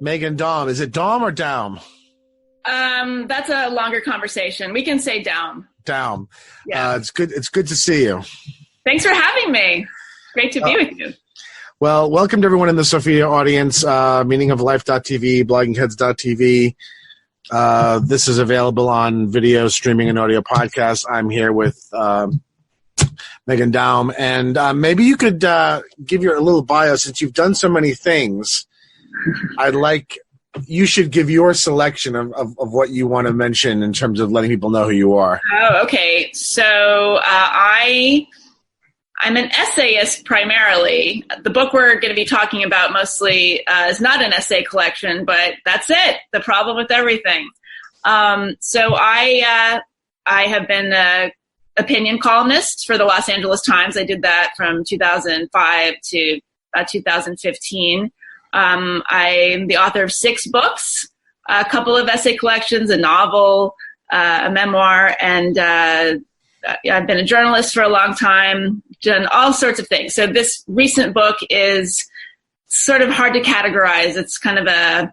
Megan Daum. Is it Daum or Daum? That's a longer conversation. We can say Daum. Daum. Yeah. It's good to see you. Thanks for having me. Great to be with you. Well, welcome to everyone in the Sophia audience, meaningoflife.tv, bloggingheads.tv. This is available on video, streaming, and audio podcasts. I'm here with Megan Daum. And maybe you could give your little bio since you've done so many things. You should give your selection of what you want to mention in terms of letting people know who you are. Oh, okay. So I'm an essayist primarily. The book we're going to be talking about mostly is not an essay collection, but that's it. The problem with everything. So I have been an opinion columnist for the Los Angeles Times. I did that from 2005 to 2015. I'm the author of 6 books, a couple of essay collections, a novel, a memoir, and I've been a journalist for a long time, done all sorts of things. So this recent book is sort of hard to categorize. It's kind of a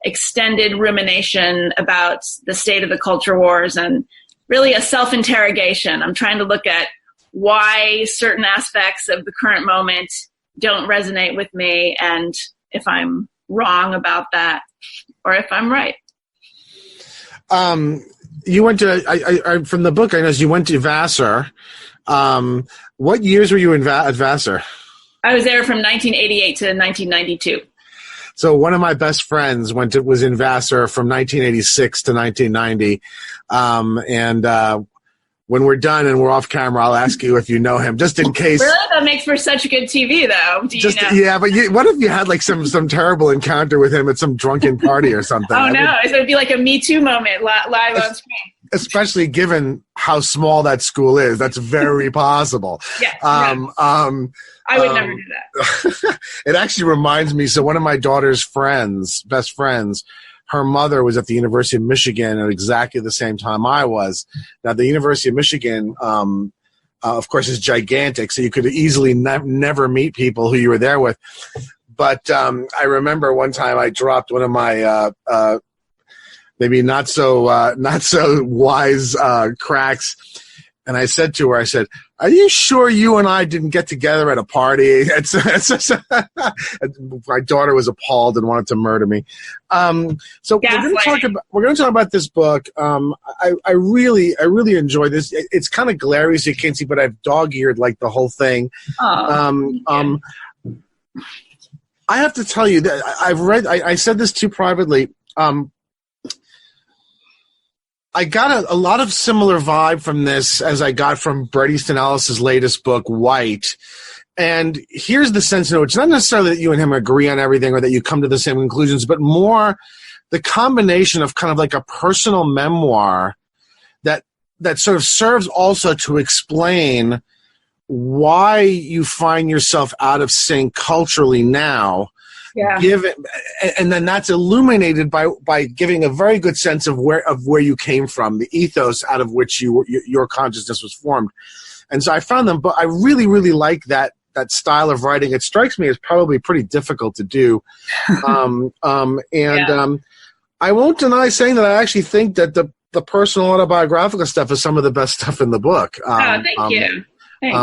extended rumination about the state of the culture wars and really a self-interrogation. I'm trying to look at why certain aspects of the current moment don't resonate with me and if I'm wrong about that or if I'm right. You went to, I from the book, I know you went to Vassar. What years were you at Vassar? I was there from 1988 to 1992. So one of my best friends was in Vassar from 1986 to 1990. When we're done and we're off camera, I'll ask you if you know him, just in case. Really? That makes for such good TV, though. Do you know? Yeah, but what if you had like some terrible encounter with him at some drunken party or something? Oh, no. It would be like a Me Too moment live on screen. Especially given how small that school is. That's very possible. Yes. I would never do that. It actually reminds me, so one of my daughter's best friends, her mother was at the University of Michigan at exactly the same time I was. Now, the University of Michigan, of course, is gigantic, so you could easily never meet people who you were there with. But I remember one time I dropped one of my maybe not so wise cracks, and I said to her, "Are you sure you and I didn't get together at a party?" My daughter was appalled and wanted to murder me. So we're going to talk about this book. I really enjoyed this. It's kind of glary, so you can't see, but I've dog-eared like the whole thing. I have to tell you that I've read. I said this to you privately. I got a lot of similar vibe from this as I got from Bret Easton Ellis's latest book, White. And here's the sense, it's not necessarily that you and him agree on everything or that you come to the same conclusions, but more the combination of kind of like a personal memoir that sort of serves also to explain why you find yourself out of sync culturally now. Yeah. And then that's illuminated by giving a very good sense of where you came from, the ethos out of which your consciousness was formed. And so I found them, but I really, really like that style of writing. It strikes me as probably pretty difficult to do. I won't deny saying that I actually think that the personal autobiographical stuff is some of the best stuff in the book. Thank you. Thanks.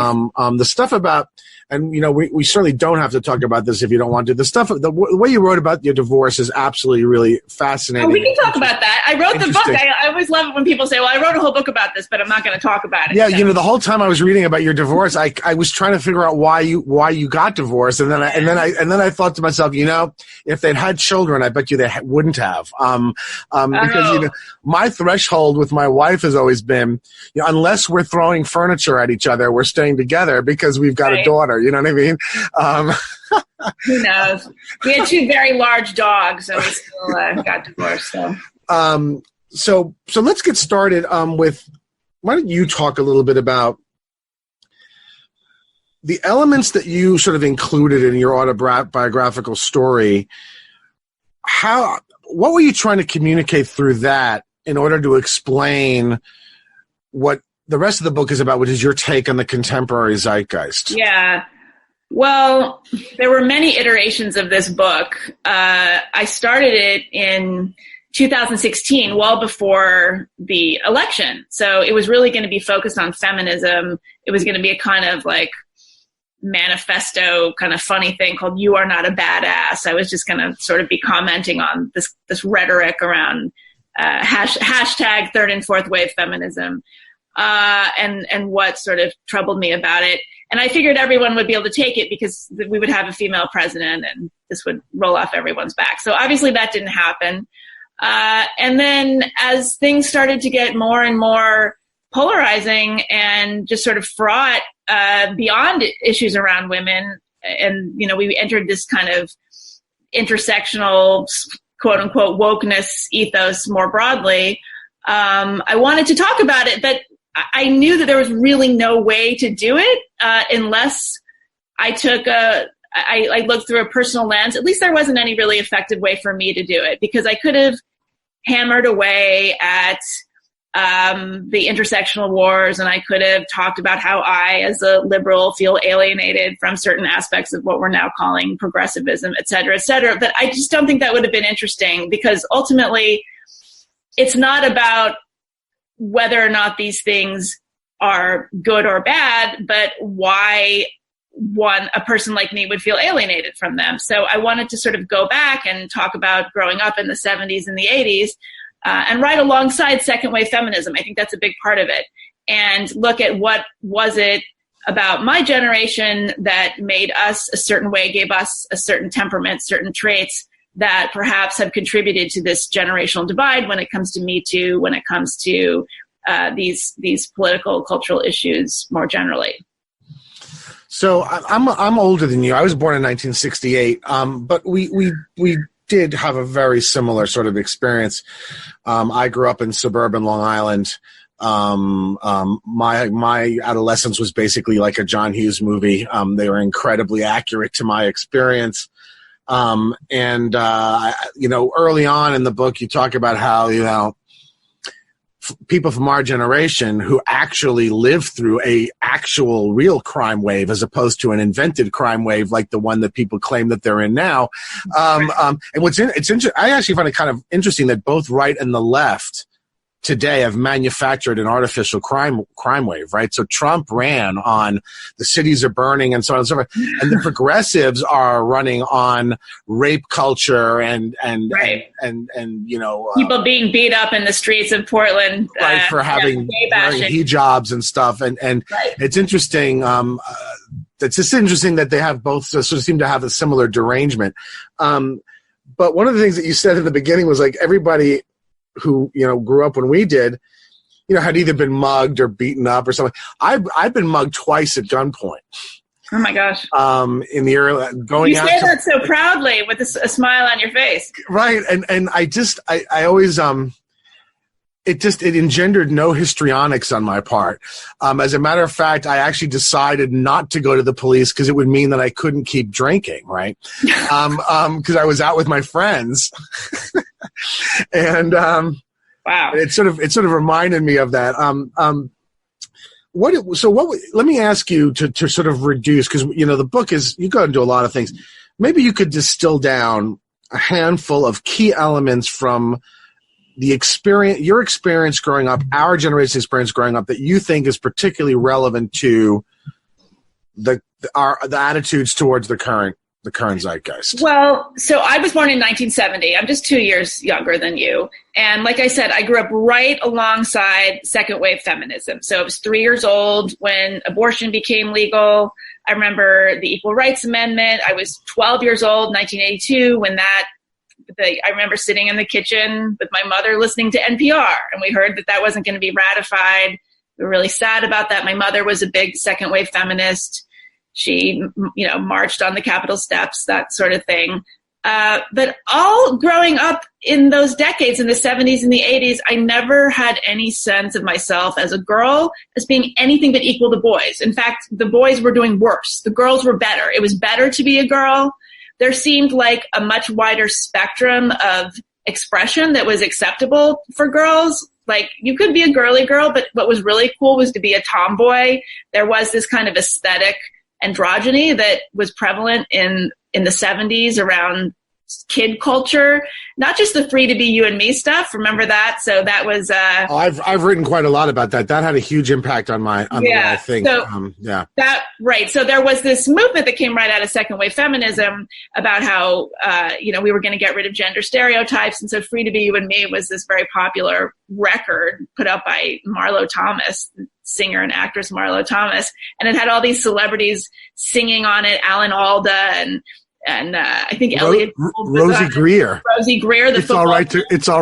The stuff about, and we certainly don't have to talk about this if you don't want to. The way you wrote about your divorce is absolutely really fascinating. Oh, we can talk about that. I wrote the book. I always love it when people say, "Well, I wrote a whole book about this, but I'm not going to talk about it." Yeah, so. The whole time I was reading about your divorce, I was trying to figure out why you got divorced, and then I thought to myself, if they'd had children, I bet you they wouldn't have. Because my threshold with my wife has always been, unless we're throwing furniture at each other, we're staying together because we've got a daughter. You know what I mean? Who knows? We had 2 very large dogs, and we still got divorced. So let's get started with. Why don't you talk a little bit about the elements that you sort of included in your autobiographical story? What were you trying to communicate through that in order to explain what the rest of the book is about, which is your take on the contemporary zeitgeist? Yeah. Well, there were many iterations of this book. I started it in 2016, well before the election. So it was really going to be focused on feminism. It was going to be a kind of like manifesto kind of funny thing called "You Are Not a Badass." I was just going to sort of be commenting on this rhetoric around hashtag third and fourth wave feminism, and what sort of troubled me about it. And I figured everyone would be able to take it because we would have a female president and this would roll off everyone's back. So obviously that didn't happen. And then as things started to get more and more polarizing and just sort of fraught beyond issues around women, and, you know, we entered this kind of intersectional, quote unquote, wokeness ethos more broadly, I wanted to talk about it, but I knew that there was really no way to do it unless I took I looked through a personal lens. At least there wasn't any really effective way for me to do it, because I could have hammered away at the intersectional wars, and I could have talked about how I, as a liberal, feel alienated from certain aspects of what we're now calling progressivism, et cetera, et cetera. But I just don't think that would have been interesting, because ultimately it's not about whether or not these things are good or bad, but why a person like me would feel alienated from them. So I wanted to sort of go back and talk about growing up in the 70s and the 80s, and right alongside second wave feminism. I think that's a big part of it. And look at what was it about my generation that made us a certain way, gave us a certain temperament, certain traits that perhaps have contributed to this generational divide when it comes to Me Too, when it comes to these political, cultural issues more generally. So I'm older than you. I was born in 1968, but we did have a very similar sort of experience. I grew up in suburban Long Island. My adolescence was basically like a John Hughes movie. They were incredibly accurate to my experience. You know, early on in the book, you talk about how, you know, people from our generation who actually lived through a actual real crime wave as opposed to an invented crime wave like the one that people claim that they're in now. And it's interesting. I actually find it kind of interesting that both right and the left today have manufactured an artificial crime wave, right? So Trump ran on the cities are burning and so on and so forth, and the progressives are running on rape culture and you know, people being beat up in the streets of Portland, right, for having hijabs and stuff, and right. It's interesting. It's just interesting that they have both sort of seem to have a similar derangement. But one of the things that you said in the beginning was like everybody who, you know, grew up when we did, you know, had either been mugged or beaten up or something. I've been mugged twice at gunpoint. Oh my gosh. In the early going out. You say that so proudly with a smile on your face. Right. And I always, it engendered no histrionics on my part. As a matter of fact, I actually decided not to go to the police because it would mean that I couldn't keep drinking, right? Because I was out with my friends. And wow, it sort of reminded me of that. Let me ask you to sort of reduce, because, you know, the book is, you go into a lot of things. Maybe you could distill down a handful of key elements from the experience, your experience growing up, our generation's experience growing up, that you think is particularly relevant to the attitudes towards the current zeitgeist. Well, so I was born in 1970. I'm just 2 years younger than you. And like I said, I grew up right alongside second wave feminism. So I was 3 years old when abortion became legal. I remember the Equal Rights Amendment. I was 12 years old, 1982, when I remember sitting in the kitchen with my mother listening to NPR, and we heard that wasn't going to be ratified. We were really sad about that. My mother was a big second wave feminist. She, you know, marched on the Capitol steps, that sort of thing. But all growing up in those decades, in the 70s and the 80s, I never had any sense of myself as a girl as being anything but equal to boys. In fact, the boys were doing worse. The girls were better. It was better to be a girl. There seemed like a much wider spectrum of expression that was acceptable for girls. Like, you could be a girly girl, but what was really cool was to be a tomboy. There was this kind of aesthetic androgyny that was prevalent in the 70s around kid culture, not just the Free to Be You and Me stuff. Remember that? So that was I've written quite a lot about that. That had a huge impact on the way I think. So that right. So there was this movement that came right out of second wave feminism about how we were going to get rid of gender stereotypes, and so Free to Be You and Me was this very popular record put out by Marlo Thomas, singer and actress Marlo Thomas, and it had all these celebrities singing on it, Alan Alda and I think Elliot Rosie Greer. Rosie Greer. It's all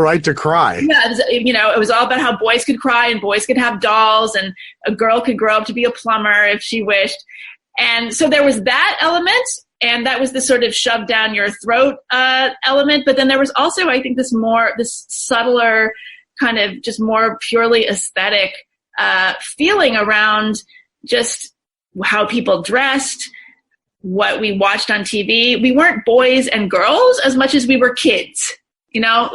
right to cry. Yeah, it was all about how boys could cry and boys could have dolls, and a girl could grow up to be a plumber if she wished. And so there was that element, and that was the sort of shove down your throat element. But then there was also, I think, this subtler kind of just more purely aesthetic feeling around just how people dressed, what we watched on TV. We weren't boys and girls as much as we were kids, you mentioned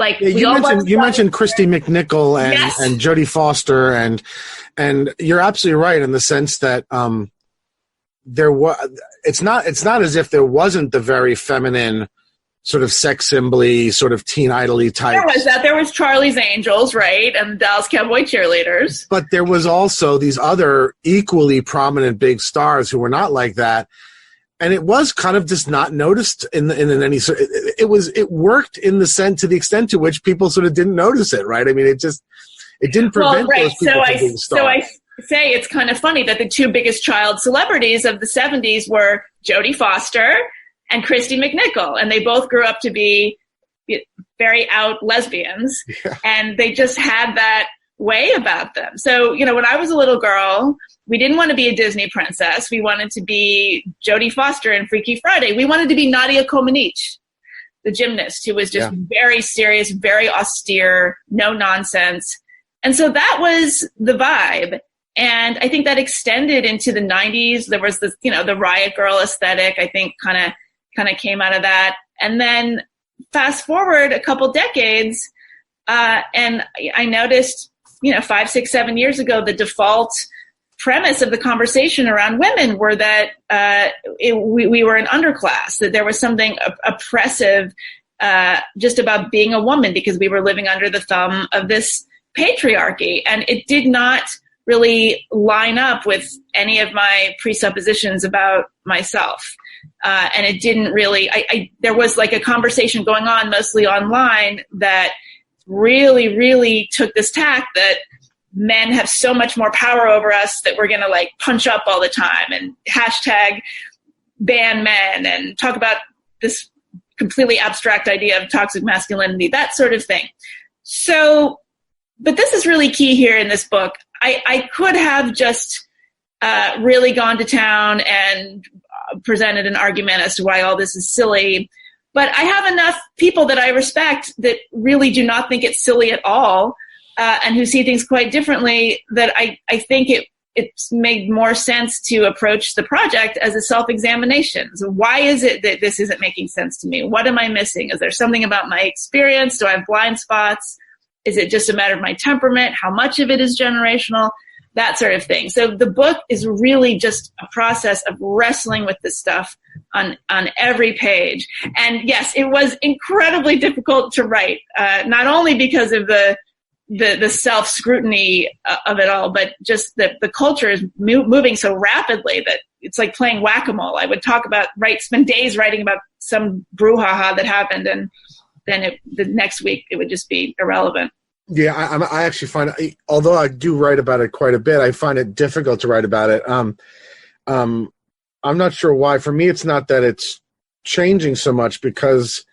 Kristy McNichol and Jodie Foster, and you're absolutely right in the sense that it's not as if there wasn't the very feminine sort of sex symbol-y, sort of teen idol-y type. There was Charlie's Angels, right, and Dallas Cowboy Cheerleaders. But there was also these other equally prominent big stars who were not like that. And it was kind of just not noticed in any sort. It worked in the sense, to the extent to which people sort of didn't notice it, right? I mean, it didn't prevent those people from being stars. So I say it's kind of funny that the two biggest child celebrities of the 70s were Jodie Foster and Kristy McNichol, and they both grew up to be very out lesbians, and they just had that way about them. So, when I was a little girl, we didn't want to be a Disney princess. We wanted to be Jodie Foster in Freaky Friday. We wanted to be Nadia Comaneci, the gymnast, who was just very serious, very austere, no nonsense. And so that was the vibe. And I think that extended into the 90s. There was this, the Riot Girl aesthetic, I think kind of came out of that. And then fast forward a couple decades, and I noticed, 5, 6, 7 years ago, the default premise of the conversation around women were that we were an underclass, that there was something oppressive just about being a woman because we were living under the thumb of this patriarchy. And it did not really line up with any of my presuppositions about myself. And it didn't really, there was like a conversation going on mostly online that really, really took this tack that men have so much more power over us that we're going to punch up all the time and hashtag ban men and talk about this completely abstract idea of toxic masculinity, that sort of thing. So, but this is really key here in this book. I could have just really gone to town and presented an argument as to why all this is silly, but I have enough people that I respect that really do not think it's silly at all, and who see things quite differently, that I think it's made more sense to approach the project as a self-examination. So why is it that this isn't making sense to me? What am I missing? Is there something about my experience? Do I have blind spots? Is it just a matter of my temperament? How much of it is generational? That sort of thing. So the book is really just a process of wrestling with this stuff on every page. And yes, it was incredibly difficult to write, not only because of the self-scrutiny of it all, but just that the culture is moving so rapidly that it's like playing whack-a-mole. I would spend days writing about some brouhaha that happened, and then the next week it would just be irrelevant. Yeah, I actually find, although I do write about it quite a bit, I find it difficult to write about it. I'm not sure why. For me, it's not that it's changing so much, because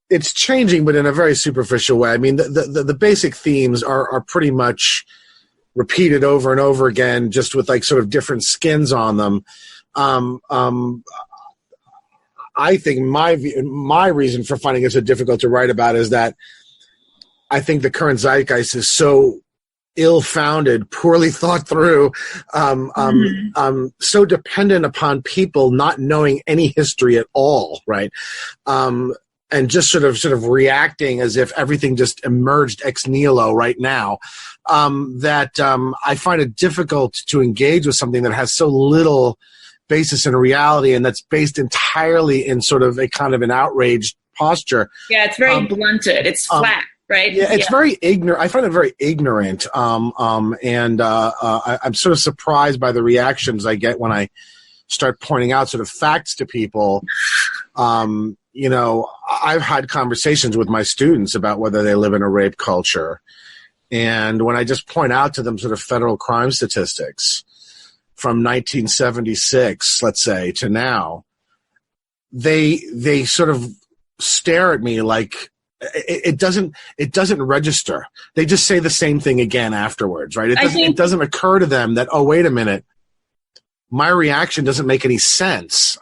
it's changing, but in a very superficial way. I mean, the basic themes are pretty much repeated over and over again, just with sort of different skins on them. I think my reason for finding it so difficult to write about is that I think the current zeitgeist is so ill-founded, poorly thought through, so dependent upon people not knowing any history at all, right? And just sort of reacting as if everything just emerged ex nihilo right now, that I find it difficult to engage with something that has so little basis in reality, and that's based entirely in sort of a kind of an outraged posture. Yeah, it's very blunted. It's flat, right? Yeah, it's very ignorant. I find it very ignorant, and I'm sort of surprised by the reactions I get when I start pointing out sort of facts to people. You know, I've had conversations with my students about whether they live in a rape culture. And when I just point out to them sort of federal crime statistics from 1976, let's say, to now, they sort of stare at me like it doesn't register. They just say the same thing again afterwards, right? It doesn't occur to them that, oh, wait a minute, my reaction doesn't make any sense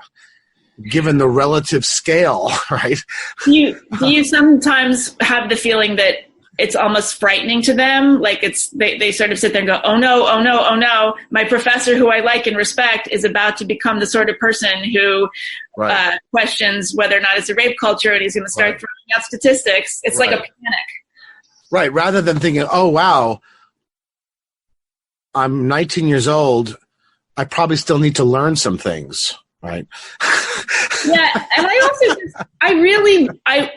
given the relative scale, right? Do you sometimes have the feeling that it's almost frightening to them? Like they sort of sit there and go, oh no, oh no, oh no. My professor who I like and respect is about to become the sort of person who questions whether or not it's a rape culture, and he's going to start throwing out statistics. It's like a panic. Right. Rather than thinking, oh, wow, I'm 19 years old. I probably still need to learn some things. Right. Yeah. And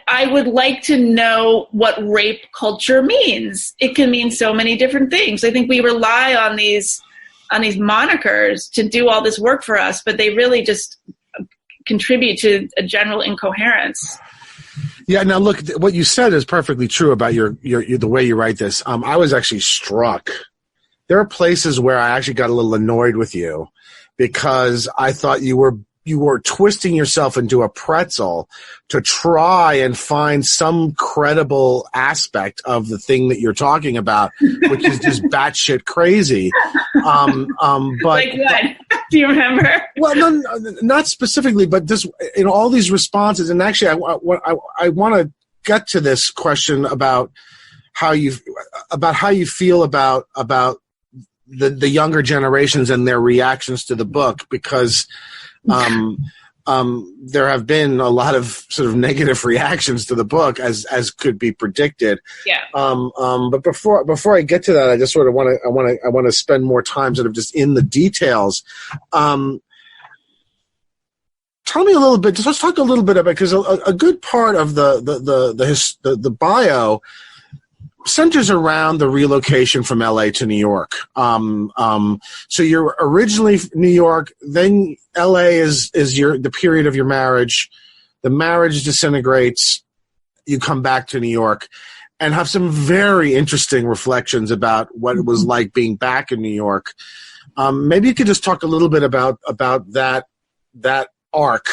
I would like to know what rape culture means. It can mean so many different things. I think we rely on these monikers to do all this work for us, but they really just contribute to a general incoherence. Yeah. Now, look, what you said is perfectly true about your the way you write this. I was actually struck. There are places where I actually got a little annoyed with you because I thought you were twisting yourself into a pretzel to try and find some credible aspect of the thing that you're talking about, which is just batshit crazy. But like what? Do you remember? Well, no, not specifically, but just in all these responses. And actually, I want to get to this question about how you feel about the younger generations and their reactions to the book, because there have been a lot of sort of negative reactions to the book, as could be predicted. Yeah. But before I get to that, I just sort of want to spend more time sort of just in the details. Tell me a little bit. Let's talk a little bit about, because a good part of the bio centers around the relocation from LA to New York. So you're originally New York, then LA is the period of your marriage. The marriage disintegrates. You come back to New York and have some very interesting reflections about what it was like being back in New York. Maybe you could just talk a little bit about that arc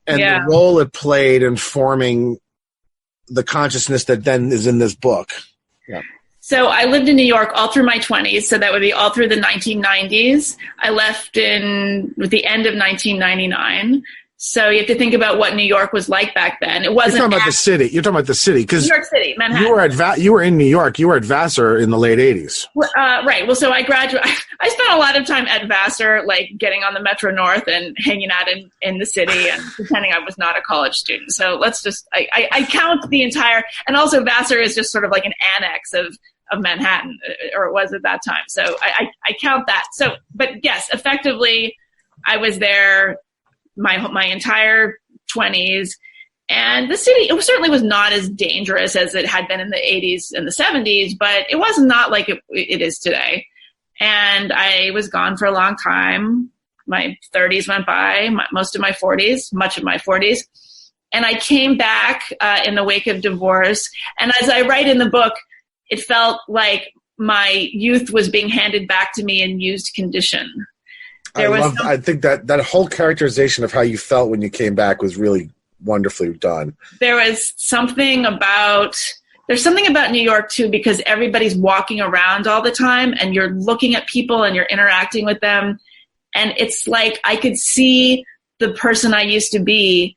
and the role it played in forming the consciousness that then is in this book. Yeah. So I lived in New York all through my 20s, so that would be all through the 1990s. I left with the end of 1999. So you have to think about what New York was like back then. It wasn't. You're talking about the city. You're talking about the city, because New York City, Manhattan. You were in New York. You were at Vassar in the late 80s. Right. Well, so I graduated. I spent a lot of time at Vassar, like getting on the Metro North and hanging out in the city and pretending I was not a college student. So let's just I count the entire, and also Vassar is just sort of like an annex of Manhattan, or it was at that time. So I count that. So, but yes, effectively, I was there my entire 20s, and the city, it certainly was not as dangerous as it had been in the 80s and the 70s, but it was not like it is today. And I was gone for a long time. My 30s went by, much of my 40s. And I came back in the wake of divorce. And as I write in the book, it felt like my youth was being handed back to me in used condition. I think that whole characterization of how you felt when you came back was really wonderfully done. There's something about New York too, because everybody's walking around all the time and you're looking at people and you're interacting with them. And it's like I could see the person I used to be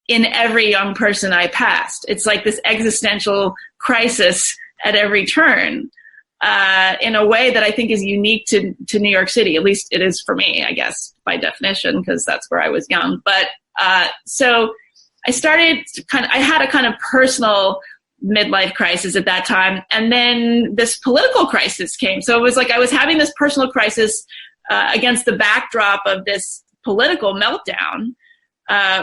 in every young person I passed. It's like this existential crisis at every turn. In a way that I think is unique to New York City. At least it is for me, I guess, by definition, because that's where I was young. But so I had a kind of personal midlife crisis at that time. And then this political crisis came. So it was like I was having this personal crisis against the backdrop of this political meltdown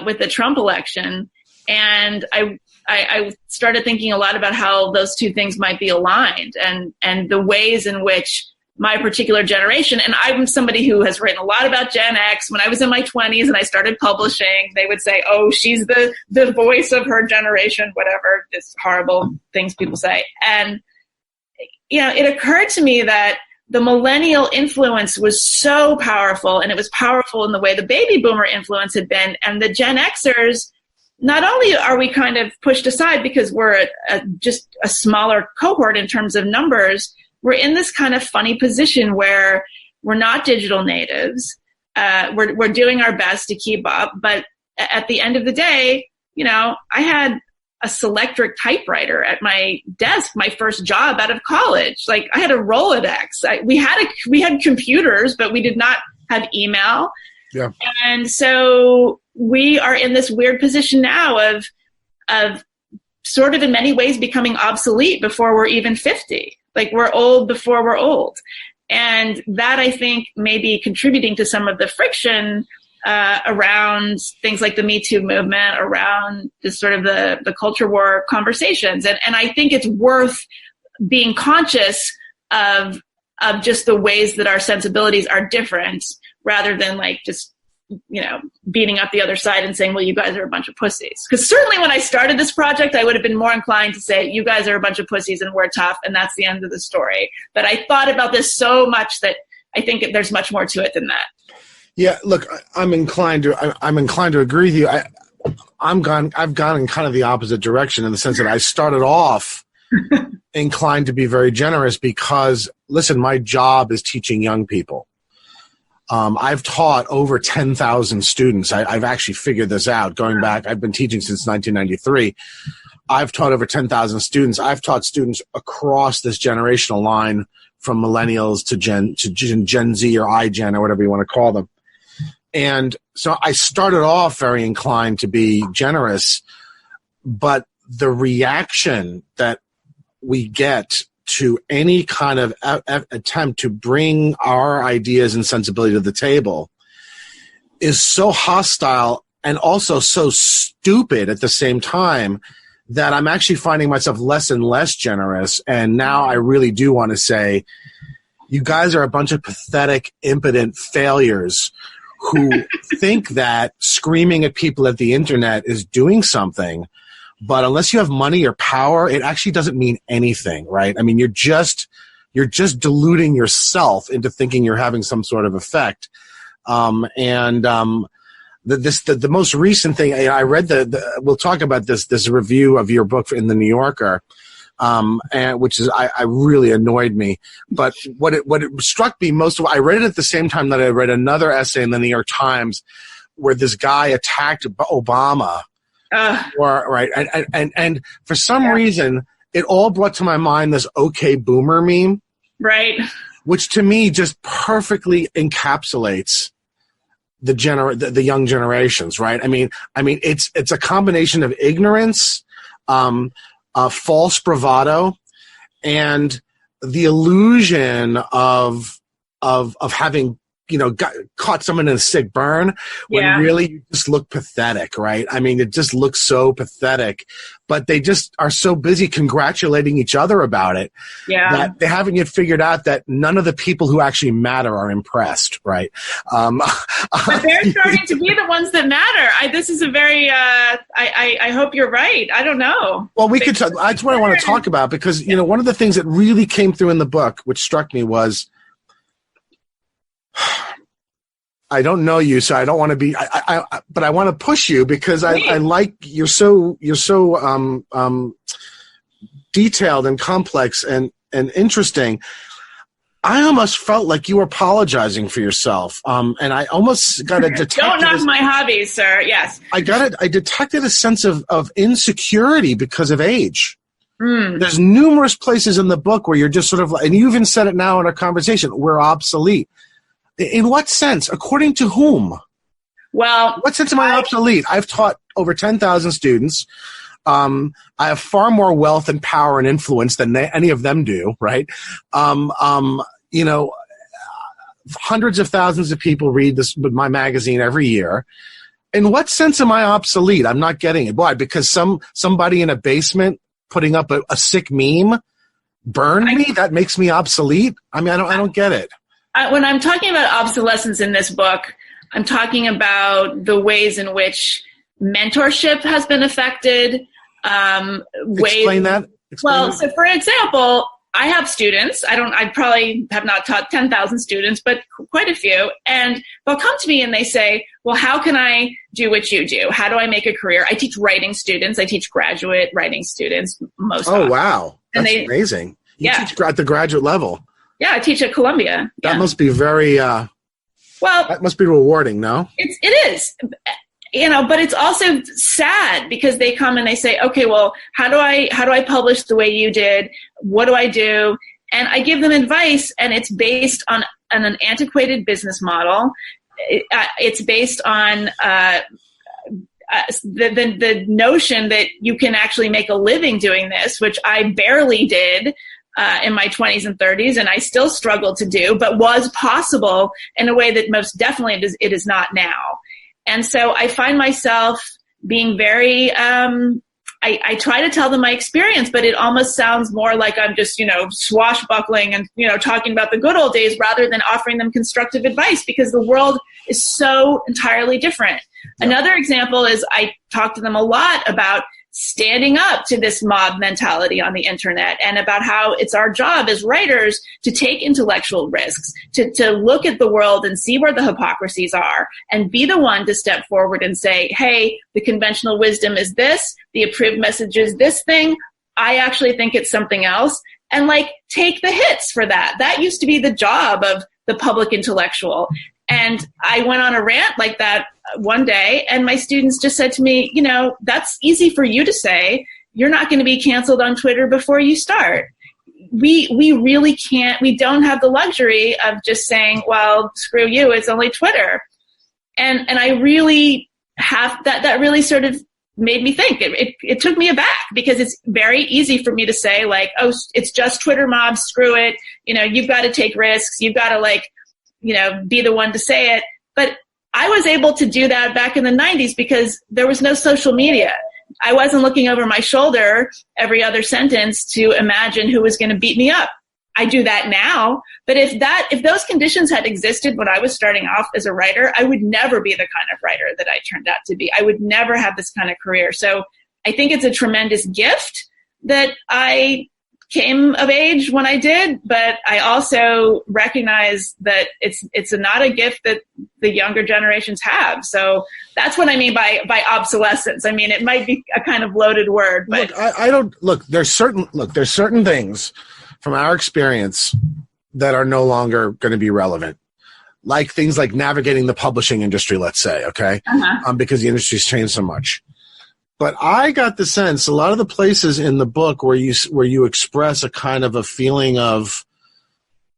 with the Trump election. And I started thinking a lot about how those two things might be aligned and the ways in which my particular generation, and I'm somebody who has written a lot about Gen X. When I was in my 20s and I started publishing, they would say, oh, she's the voice of her generation, whatever, these horrible things people say. And, it occurred to me that the millennial influence was so powerful, and it was powerful in the way the baby boomer influence had been. And the Gen Xers, not only are we kind of pushed aside because we're just a smaller cohort in terms of numbers, we're in this kind of funny position where we're not digital natives. We're doing our best to keep up. But at the end of the day, I had a Selectric typewriter at my desk, my first job out of college. Like, I had a Rolodex. We had computers, but we did not have email. Yeah. And so we are in this weird position now of sort of in many ways becoming obsolete before we're even 50. Like, we're old before we're old. And that, I think, may be contributing to some of the friction around things like the Me Too movement, around this sort of the culture war conversations. And I think it's worth being conscious of just the ways that our sensibilities are different, rather than like just, beating up the other side and saying, well, you guys are a bunch of pussies. Because certainly when I started this project, I would have been more inclined to say, you guys are a bunch of pussies and we're tough, and that's the end of the story. But I thought about this so much that I think there's much more to it than that. Yeah, look, I'm inclined to agree with you. I've gone in kind of the opposite direction, in the sense that I started off inclined to be very generous because, listen, my job is teaching young people. I've taught over 10,000 students. I've actually figured this out going back. I've been teaching since 1993. I've taught over 10,000 students. I've taught students across this generational line, from millennials to Gen Z or iGen or whatever you want to call them. And so I started off very inclined to be generous, but the reaction that we get to any kind of attempt to bring our ideas and sensibility to the table is so hostile and also so stupid at the same time that I'm actually finding myself less and less generous. And now I really do want to say, you guys are a bunch of pathetic, impotent failures who think that screaming at people at the internet is doing something. But unless you have money or power, it actually doesn't mean anything, right? I mean, you're just deluding yourself into thinking you're having some sort of effect. The most recent thing I read, we'll talk about this review of your book in the New Yorker, and which is I really annoyed me. But what it struck me most of, I read it at the same time that I read another essay in the New York Times where this guy attacked Obama. Right. And for some reason, it all brought to my mind this "Okay Boomer" meme. Right. Which to me just perfectly encapsulates the young generations, right? I mean, it's a combination of ignorance, false bravado, and the illusion of having, caught someone in a sick burn when really you just look pathetic, right? I mean, it just looks so pathetic, but they just are so busy congratulating each other about it that they haven't yet figured out that none of the people who actually matter are impressed, right? But they're starting to be the ones that matter. This is a very, I hope you're right. I don't know. Well, that's what I want to talk about, because, one of the things that really came through in the book, which struck me, was, I don't know you, so I don't want to be. But I want to push you because I like you're so detailed and complex and interesting. I almost felt like you were apologizing for yourself, and I almost got a detected. Don't knock my hobbies, sir. Yes, I detected a sense of insecurity because of age. There's numerous places in the book where you're just sort of, and you even said it now in our conversation, we're obsolete. In what sense? According to whom? Well, what sense am I obsolete? I've taught over 10,000 students. I have far more wealth and power and influence than any of them do, right? hundreds of thousands of people read my magazine every year. In what sense am I obsolete? I'm not getting it. Why? Because somebody in a basement putting up a sick meme burned me? That makes me obsolete? I mean, I don't get it. When I'm talking about obsolescence in this book, I'm talking about the ways in which mentorship has been affected. Explain that. So for example, I have students. I probably have not taught 10,000 students, but quite a few. And they'll come to me and they say, well, how can I do what you do? How do I make a career? I teach writing students. I teach graduate writing students most often. Oh, wow. That's amazing. You teach at the graduate level. Yeah, I teach at Columbia. That must be very, that must be rewarding, no? It is. But it's also sad because they come and they say, okay, well, how do I publish the way you did? What do I do? And I give them advice, and it's based on an antiquated business model. It's based on the notion that you can actually make a living doing this, which I barely did in my 20s and 30s, and I still struggle to do, but was possible in a way that most definitely it is not now. And so I find myself being very, I try to tell them my experience, but it almost sounds more like I'm just, swashbuckling and, talking about the good old days rather than offering them constructive advice, because the world is so entirely different. Yeah. Another example is I talk to them a lot about standing up to this mob mentality on the internet, and about how it's our job as writers to take intellectual risks, to look at the world and see where the hypocrisies are, and be the one to step forward and say, hey, the conventional wisdom is this, the approved message is this thing, I actually think it's something else, and take the hits for that. That used to be the job of the public intellectual. And I went on a rant like that one day, and my students just said to me, that's easy for you to say. You're not going to be canceled on Twitter before you start. We really can't. We don't have the luxury of just saying, well, screw you, it's only Twitter. And I really have that really sort of made me think. It took me aback, because it's very easy for me to say, oh, it's just Twitter mobs, screw it. You've got to take risks. You've got to be the one to say it. But I was able to do that back in the 90s because there was no social media. I wasn't looking over my shoulder every other sentence to imagine who was going to beat me up. I do that now. But if those conditions had existed when I was starting off as a writer, I would never be the kind of writer that I turned out to be. I would never have this kind of career. So I think it's a tremendous gift that I came of age when I did, but I also recognize that it's not a gift that the younger generations have. So that's what I mean by obsolescence. I mean, it might be a kind of loaded word, but there's certain things from our experience that are no longer going to be relevant. Like things like navigating the publishing industry, let's say, okay? Because the industry's changed so much. But I got the sense a lot of the places in the book where you express a kind of a feeling of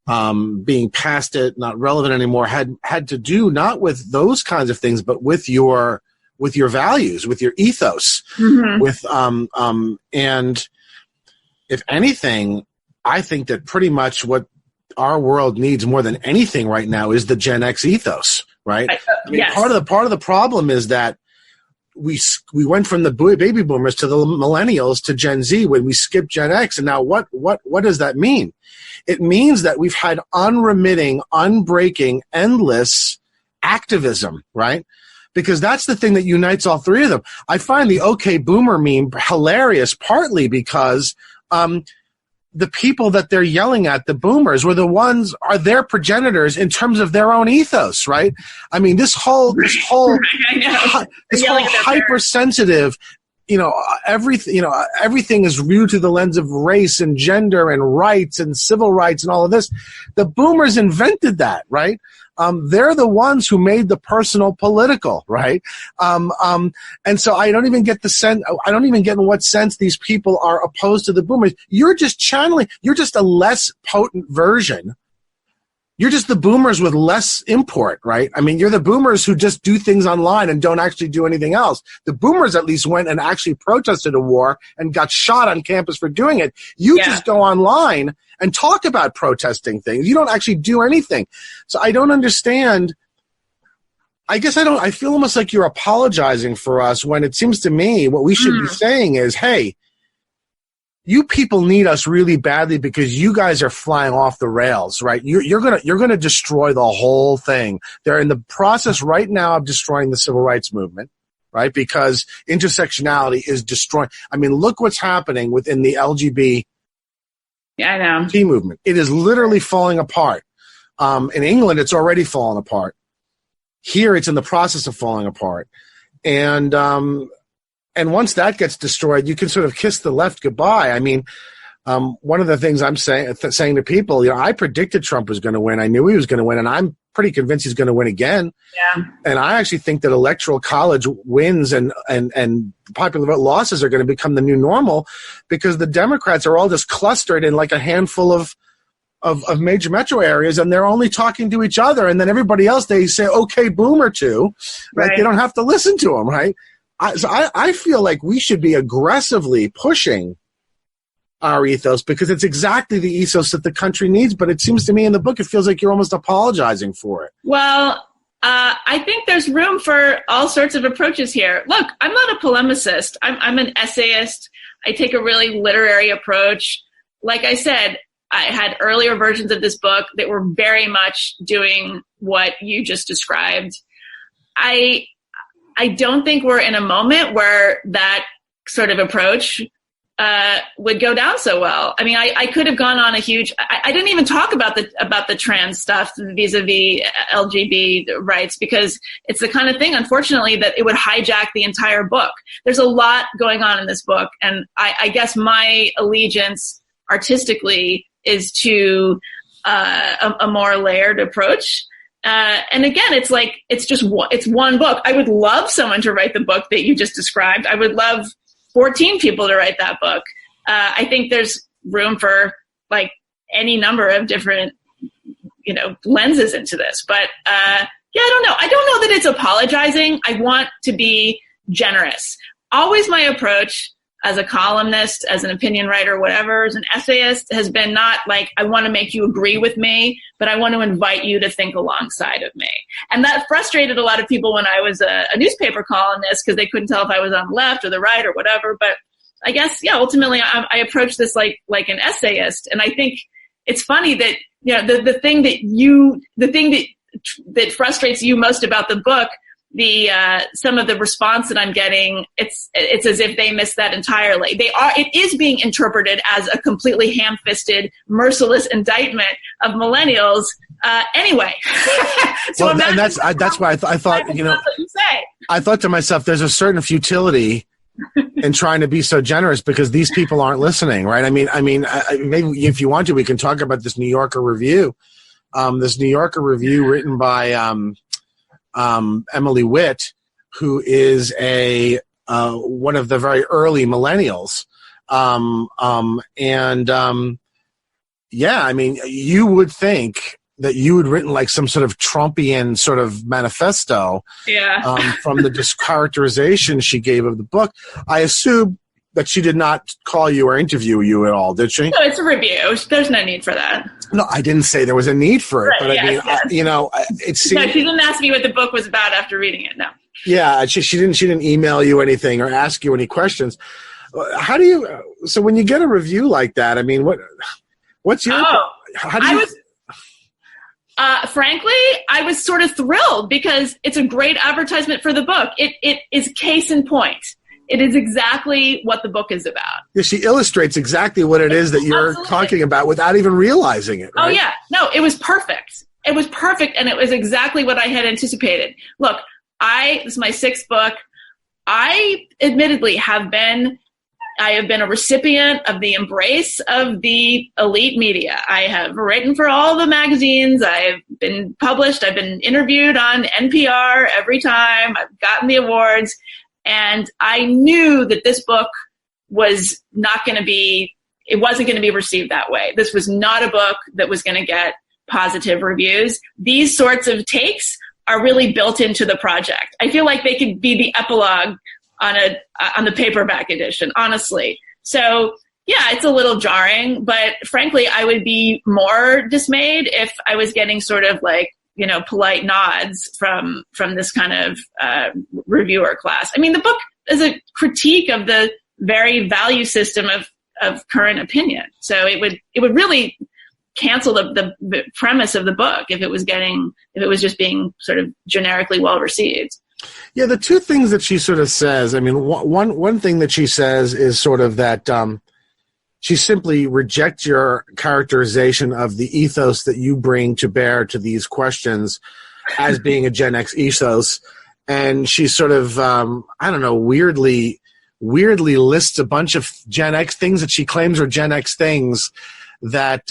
being past it, not relevant anymore, had to do not with those kinds of things, but with your values, with your ethos, with and if anything, I think that pretty much what our world needs more than anything right now is the Gen X ethos, right? Yes. Part of the problem is that we went from the baby boomers to the millennials to Gen Z when we skipped Gen X. And now what does that mean? It means that we've had unremitting, unbreaking, endless activism, right? Because that's the thing that unites all three of them. I find the OK Boomer meme hilarious, partly because the people that they're yelling at, the boomers, are their progenitors in terms of their own ethos, right? I mean, this whole hypersensitive, everything is viewed through the lens of race and gender and rights and civil rights and all of this. The boomers invented that, right? They're the ones who made the personal political, right? And so I don't even get in what sense these people are opposed to the boomers. You're just a less potent version you're just the boomers with less import, right? I mean, you're the boomers who just do things online and don't actually do anything else. The boomers at least went and actually protested a war and got shot on campus for doing it. You just go online and talk about protesting things. You don't actually do anything. So I don't understand. I guess I feel almost like you're apologizing for us when it seems to me what we should be saying is, hey, you people need us really badly because you guys are flying off the rails, right? You're gonna destroy the whole thing. They're in the process right now of destroying the civil rights movement, right? Because intersectionality is destroying. I mean, look what's happening within the LGBT movement. It is literally falling apart. In England, it's already fallen apart. Here, it's in the process of falling apart. And once that gets destroyed, you can sort of kiss the left goodbye. I mean, one of the things I'm saying to people, I predicted Trump was going to win. I knew he was going to win, and I'm pretty convinced he's going to win again. Yeah. And I actually think that electoral college wins and popular vote losses are going to become the new normal because the Democrats are all just clustered in like a handful of major metro areas, and they're only talking to each other, and then everybody else they say okay boomer to, right? Like they don't have to listen to them, right? So I feel like we should be aggressively pushing our ethos because it's exactly the ethos that the country needs, but it seems to me in the book it feels like you're almost apologizing for it. Well, I think there's room for all sorts of approaches here. Look, I'm not a polemicist. I'm an essayist. I take a really literary approach. Like I said, I had earlier versions of this book that were very much doing what you just described. I don't think we're in a moment where that sort of approach would go down so well. I mean, I could have gone on a huge. I didn't even talk about the trans stuff vis-a-vis LGBT rights because it's the kind of thing, unfortunately, that it would hijack the entire book. There's a lot going on in this book, and I guess my allegiance artistically is to a more layered approach. And again, it's like, it's one book. I would love someone to write the book that you just described. I would love 14 people to write that book. I think there's room for like any number of different, lenses into this, but, I don't know. I don't know that it's apologizing. I want to be generous. Always my approach as a columnist, as an opinion writer, whatever, as an essayist, has been not like, I want to make you agree with me, but I want to invite you to think alongside of me. And that frustrated a lot of people when I was a newspaper columnist because they couldn't tell if I was on the left or the right or whatever. But I guess, ultimately I approach this like an essayist. And I think it's funny that, the thing that frustrates you most about the book, some of the response that I'm getting, it's as if they missed that entirely. It is being interpreted as a completely ham-fisted, merciless indictment of millennials. Anyway, so well, and that's why I thought I thought to myself, there's a certain futility in trying to be so generous because these people aren't listening, right? I mean, maybe if you want to, we can talk about this New Yorker review. This New Yorker review written by Emily Witt, who is one of the very early millennials. I mean, you would think that you had written like some sort of Trumpian sort of manifesto from the characterization she gave of the book. I assume that she did not call you or interview you at all, did she? No, it's a review. There's no need for that. No, I didn't say there was a need for it, but yes. It seemed. No, she didn't ask me what the book was about after reading it. No. Yeah, she didn't email you anything or ask you any questions. How do you? So when you get a review like that, I mean, what's your? How do you? Frankly, I was sort of thrilled because it's a great advertisement for the book. It is case in point. It is exactly what the book is about. Yeah, she illustrates exactly what it is that you're talking about without even realizing it. Right? Oh, yeah. No, it was perfect. It was perfect, and it was exactly what I had anticipated. Look, this is my 6th book. I admittedly have been a recipient of the embrace of the elite media. I have written for all the magazines. I've been published. I've been interviewed on NPR every time. I've gotten the awards. And I knew that this book was not going to be, it wasn't going to be received that way. This was not a book that was going to get positive reviews. These sorts of takes are really built into the project. I feel like they could be the epilogue on the paperback edition, honestly. So yeah, it's a little jarring, but frankly, I would be more dismayed if I was getting sort of like, polite nods from this kind of reviewer class. I mean, the book is a critique of the very value system of current opinion. So it would really cancel the premise of the book if it was just being sort of generically well received. Yeah, the two things that she sort of says, I mean, one thing that she says is sort of that she simply rejects your characterization of the ethos that you bring to bear to these questions as being a Gen X ethos. And she sort of, weirdly lists a bunch of Gen X things that she claims are Gen X things that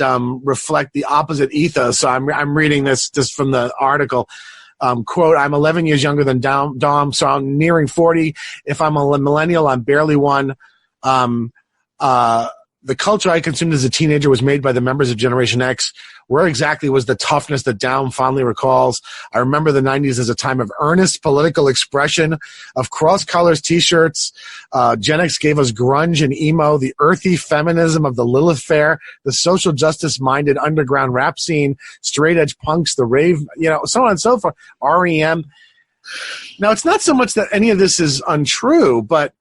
reflect the opposite ethos. So I'm reading this just from the article. Quote, I'm 11 years younger than Dom, so I'm nearing 40. If I'm a millennial, I'm barely one. The culture I consumed as a teenager was made by the members of Generation X. Where exactly was the toughness that Dom fondly recalls? I remember the 90s as a time of earnest political expression, of cross-colors T-shirts. Gen X gave us grunge and emo, the earthy feminism of the Lilith Fair, the social justice-minded underground rap scene, straight-edge punks, the rave, so on and so forth, REM. Now, it's not so much that any of this is untrue, but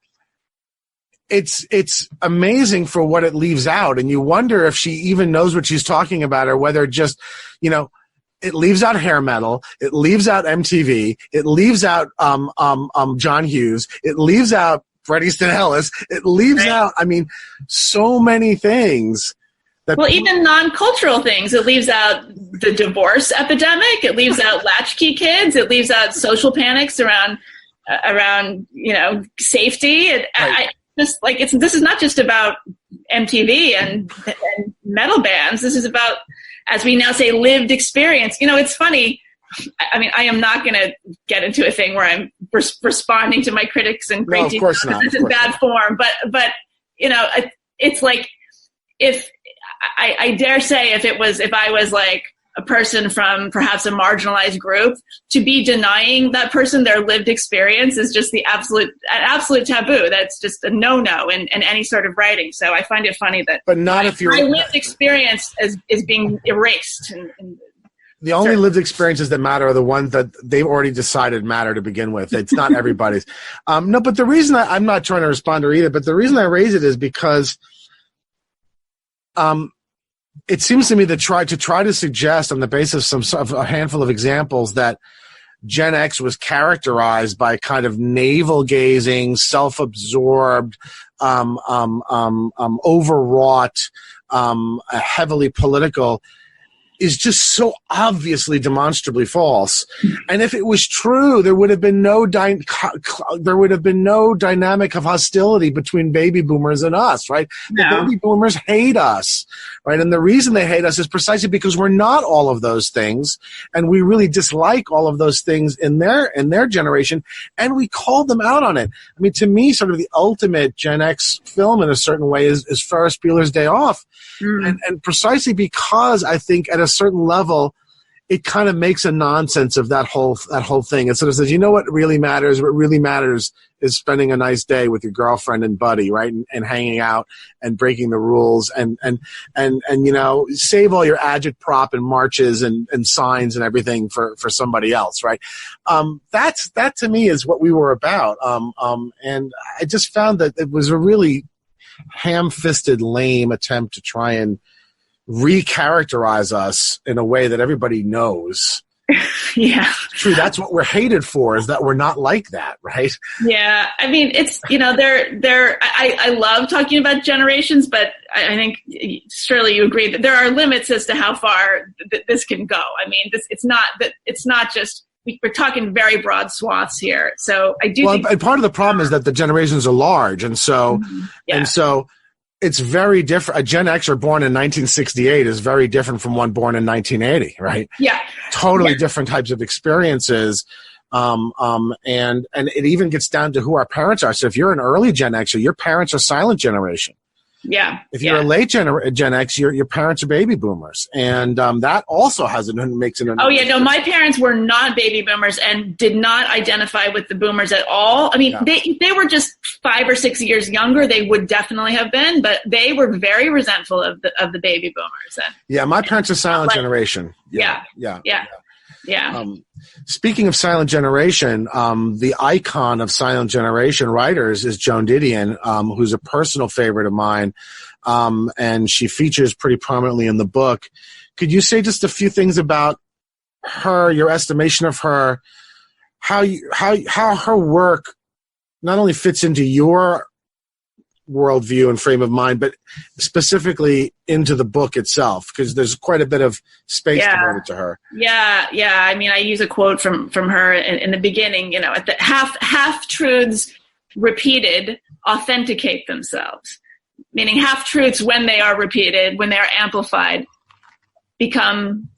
it's amazing for what it leaves out, and you wonder if she even knows what she's talking about, or whether just, it leaves out hair metal, it leaves out MTV, it leaves out John Hughes, it leaves out Bret Easton Ellis, it leaves out, so many things. Even non-cultural things. It leaves out the divorce epidemic. It leaves out latchkey kids. It leaves out social panics around safety. This is not just about MTV and metal bands. This is about, as we now say, lived experience. It's funny. I am not going to get into a thing where I'm responding to my critics in great detail. Of course not. This is bad form. But it's like, if I dare say, if I was like a person from perhaps a marginalized group, to be denying that person their lived experience is just an absolute taboo. That's just a no-no in any sort of writing. So I find it funny that my lived experience is being erased. The only lived experiences that matter are the ones that they've already decided matter to begin with. It's not everybody's. No, but the reason I'm not trying to respond to Rita, but the reason I raise it is because it seems to me that try to suggest on the basis of a handful of examples that Gen X was characterized by kind of navel-gazing, self-absorbed, overwrought, heavily political, is just so obviously demonstrably false. And if it was true, there would have been no dynamic of hostility between baby boomers and us, right? No. The baby boomers hate us, right? And the reason they hate us is precisely because we're not all of those things, and we really dislike all of those things in their generation, and we called them out on it. I mean, to me, sort of the ultimate Gen X film in a certain way is Ferris Bueller's Day Off. And precisely because I think at a certain level, it kind of makes a nonsense of that whole thing. It sort of says, what really matters? What really matters is spending a nice day with your girlfriend and buddy, right? And hanging out and breaking the rules and save all your agitprop and marches and signs and everything for somebody else, right? That to me is what we were about. And I just found that it was a really ham-fisted, lame attempt to try and recharacterize us in a way that everybody knows. Yeah. True, that's what we're hated for, is that we're not like that, right? Yeah. I mean, it's, I love talking about generations, but I think surely you agree that there are limits as to how far this can go. I mean, it's not just, we're talking very broad swaths here. So I do think. And part of the problem is that the generations are large. And so, it's very different. A Gen Xer born in 1968 is very different from one born in 1980, right? Yeah. Totally different types of experiences. And it even gets down to who our parents are. So if you're an early Gen Xer, your parents are silent generation. Yeah. If you're a late Gen X, your parents are baby boomers, and that also makes it. Oh yeah, no, my parents were not baby boomers and did not identify with the boomers at all. I mean, they were just 5 or 6 years younger. They would definitely have been, but they were very resentful of the baby boomers. And, my parents are silent generation. Yeah. Speaking of silent generation, the icon of silent generation writers is Joan Didion, who's a personal favorite of mine, and she features pretty prominently in the book. Could you say just a few things about her, your estimation of her, how her work not only fits into your worldview and frame of mind, but specifically into the book itself, because there's quite a bit of space devoted to her. Yeah. I mean, I use a quote from her in the beginning, at the half truths repeated authenticate themselves, meaning half truths, when they are repeated, when they are amplified, become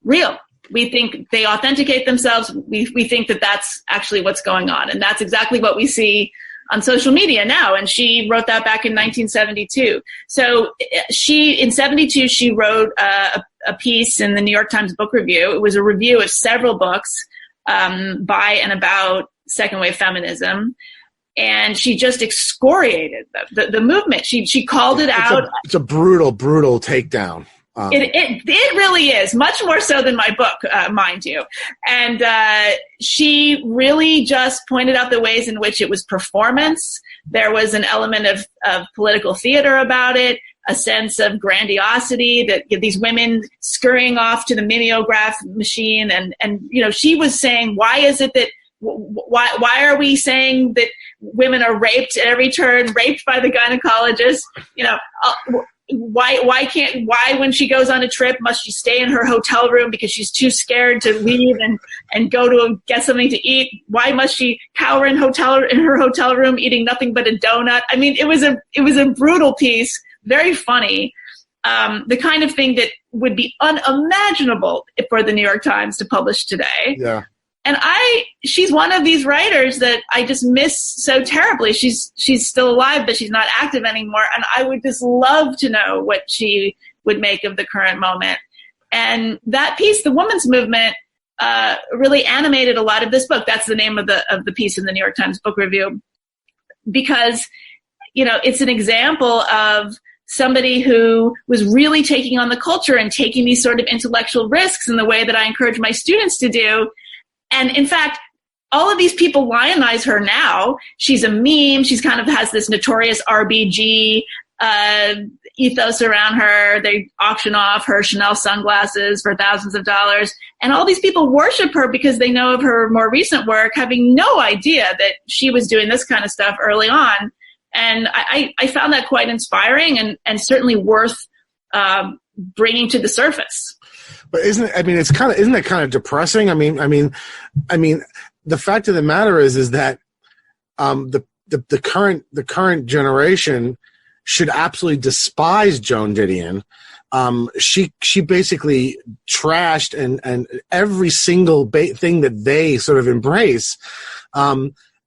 real. We think they authenticate themselves. We think that that's actually what's going on. And that's exactly what we see on social media now. And she wrote that back in 1972. So in 72, she wrote a piece in the New York Times Book Review. It was a review of several books by and about second wave feminism. And she just excoriated the movement. She called it out. It's a brutal takedown. It really is, much more so than my book, mind you. And she really just pointed out the ways in which it was performance. There was an element of political theater about it, a sense of grandiosity, that these women scurrying off to the mimeograph machine. And she was saying, why is it that why are we saying that women are raped at every turn, raped by the gynecologist? Why when she goes on a trip must she stay in her hotel room because she's too scared to leave and go to get something to eat? Why must she cower in her hotel room eating nothing but a donut? I mean, it was a brutal piece, very funny, the kind of thing that would be unimaginable for the New York Times to publish today. Yeah. And she's one of these writers that I just miss so terribly. She's still alive, but she's not active anymore. And I would just love to know what she would make of the current moment. And that piece, The Woman's Movement, really animated a lot of this book. That's the name of the piece in the New York Times Book Review, because, it's an example of somebody who was really taking on the culture and taking these sort of intellectual risks in the way that I encourage my students to do. And in fact, all of these people lionize her now. She's a meme. She's kind of has this notorious RBG ethos around her. They auction off her Chanel sunglasses for thousands of dollars. And all these people worship her because they know of her more recent work, having no idea that she was doing this kind of stuff early on. And I found that quite inspiring and certainly worth bringing to the surface. But isn't that kind of depressing? I mean, the fact of the matter is that the current generation should absolutely despise Joan Didion. She basically trashed and every single thing that they sort of embrace.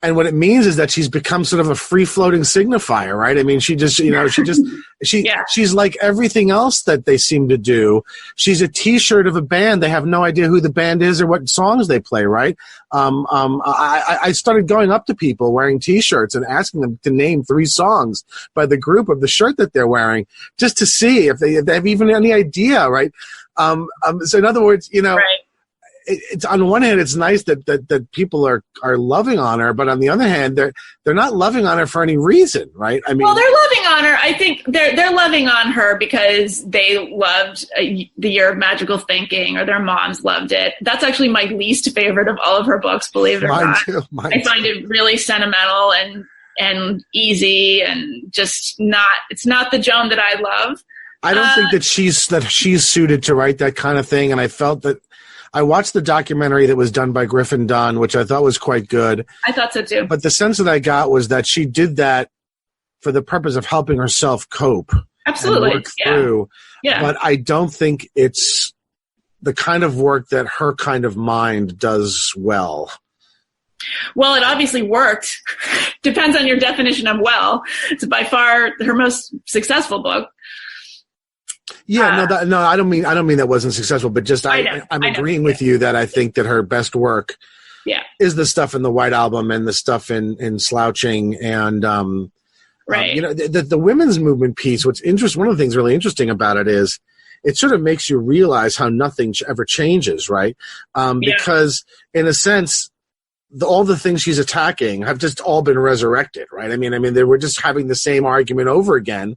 And what it means is that she's become sort of a free-floating signifier, right? I mean, she's like everything else that they seem to do. She's a T-shirt of a band. They have no idea who the band is or what songs they play, right? I started going up to people wearing T-shirts and asking them to name 3 songs by the group of the shirt that they're wearing, just to see if they have even any idea, right? So in other words, right. It's on one hand, it's nice that people are loving on her, but on the other hand, they're not loving on her for any reason, right? I mean, well, they're loving on her. I think they're loving on her because they loved The Year of Magical Thinking, or their moms loved it. That's actually my least favorite of all of her books, believe it or not. I find it really sentimental and easy, and just it's not the Joan that I love. I don't think that she's suited to write that kind of thing, and I felt that. I watched the documentary that was done by Griffin Dunn, which I thought was quite good. I thought so too. But the sense that I got was that she did that for the purpose of helping herself cope. Absolutely. And work through. Yeah. But I don't think it's the kind of work that her kind of mind does well. Well, it obviously worked. Depends on your definition of well. It's by far her most successful book. Yeah, no, I don't mean that wasn't successful, but just I'm agreeing with you that I think that her best work is the stuff in the White Album and the stuff in Slouching and right. The women's movement piece. One of the things really interesting about it is it sort of makes you realize how nothing ever changes, right? Because in a sense, all the things she's attacking have just all been resurrected, right? I mean, they were just having the same argument over again,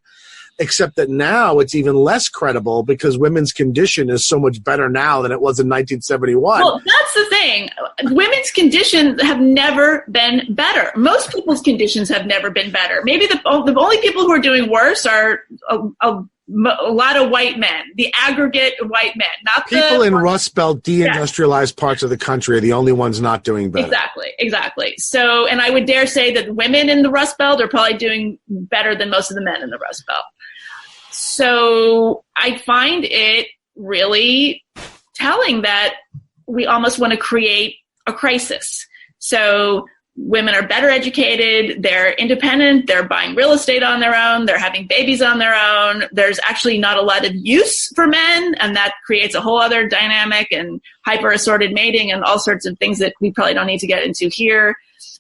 except that now it's even less credible because women's condition is so much better now than it was in 1971. Well, that's the thing. Women's conditions have never been better. Most people's conditions have never been better. Maybe the only people who are doing worse are a lot of white men, the aggregate white men, not people in Rust Belt, deindustrialized parts of the country are the only ones not doing better. Exactly. So, and I would dare say that women in the Rust Belt are probably doing better than most of the men in the Rust Belt. So I find it really telling that we almost want to create a crisis. So women are better educated, they're independent, they're buying real estate on their own, they're having babies on their own. There's actually not a lot of use for men, and that creates a whole other dynamic and hyper-assorted mating and all sorts of things that we probably don't need to get into here.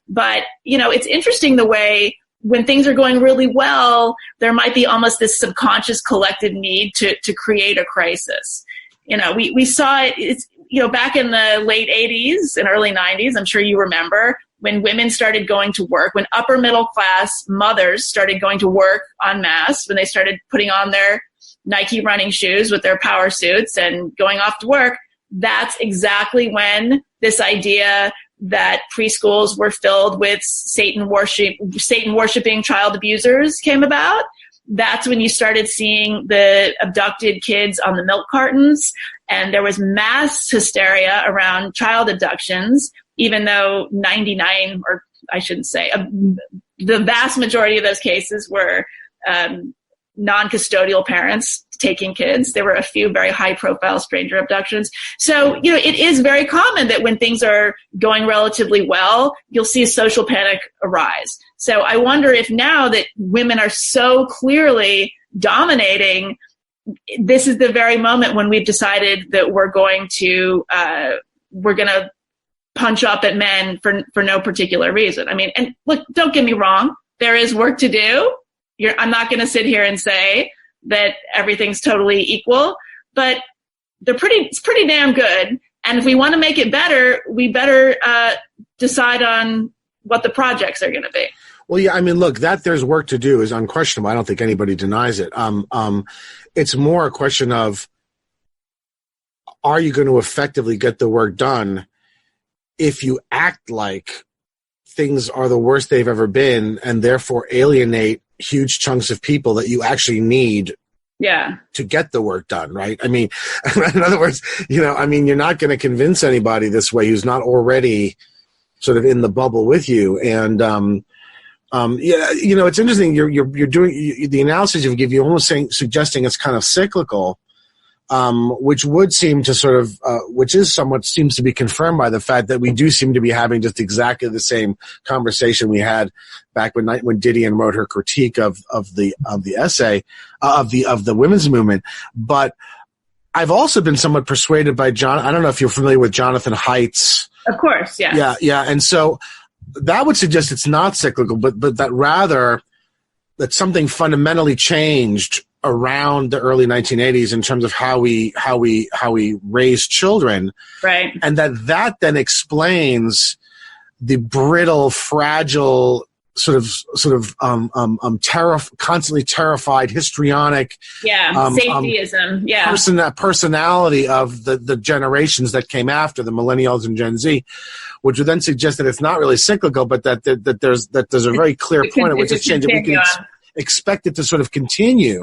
But, it's interesting the way when things are going really well, there might be almost this subconscious collective need to create a crisis. We saw it's back in the late 80s and early 90s, I'm sure you remember, when women started going to work, when upper middle class mothers started going to work en masse, when they started putting on their Nike running shoes with their power suits and going off to work, that's exactly when this idea that preschools were filled with Satan worshiping child abusers came about. That's when you started seeing the abducted kids on the milk cartons, and there was mass hysteria around child abductions, even though 99, or I shouldn't say, the vast majority of those cases were non-custodial parents taking kids. There were a few very high-profile stranger abductions. So, it is very common that when things are going relatively well, you'll see a social panic arise. So I wonder if now that women are so clearly dominating, this is the very moment when we've decided that we're going to punch up at men for no particular reason. I mean, and look, don't get me wrong, there is work to do. I'm not going to sit here and say that everything's totally equal, but it's pretty damn good. And if we want to make it better, we better decide on what the projects are going to be. Well, yeah, I mean, look, that there's work to do is unquestionable. I don't think anybody denies it. It's more a question of, are you going to effectively get the work done if you act like things are the worst they've ever been and therefore alienate huge chunks of people that you actually need to get the work done, right? I mean, in other words, you're not going to convince anybody this way who's not already sort of in the bubble with you. And, it's interesting. You're doing the analysis you give. You almost suggesting it's kind of cyclical, which would seem to sort of, which is somewhat seems to be confirmed by the fact that we do seem to be having just exactly the same conversation we had back when Didion wrote her critique of the essay of the women's movement. But I've also been somewhat persuaded by John. I don't know if you're familiar with Jonathan Haidt's. Of course, yeah. Yeah. And so that would suggest it's not cyclical, but that rather that something fundamentally changed around the early 1980s in terms of how we raise children, right? And that then explains the brittle, fragile, constantly terrified, histrionic, safetyism, personality of the generations that came after the millennials and Gen Z, which would then suggest that it's not really cyclical, but that there's a very clear point at which it's changing. We can expect it to sort of continue.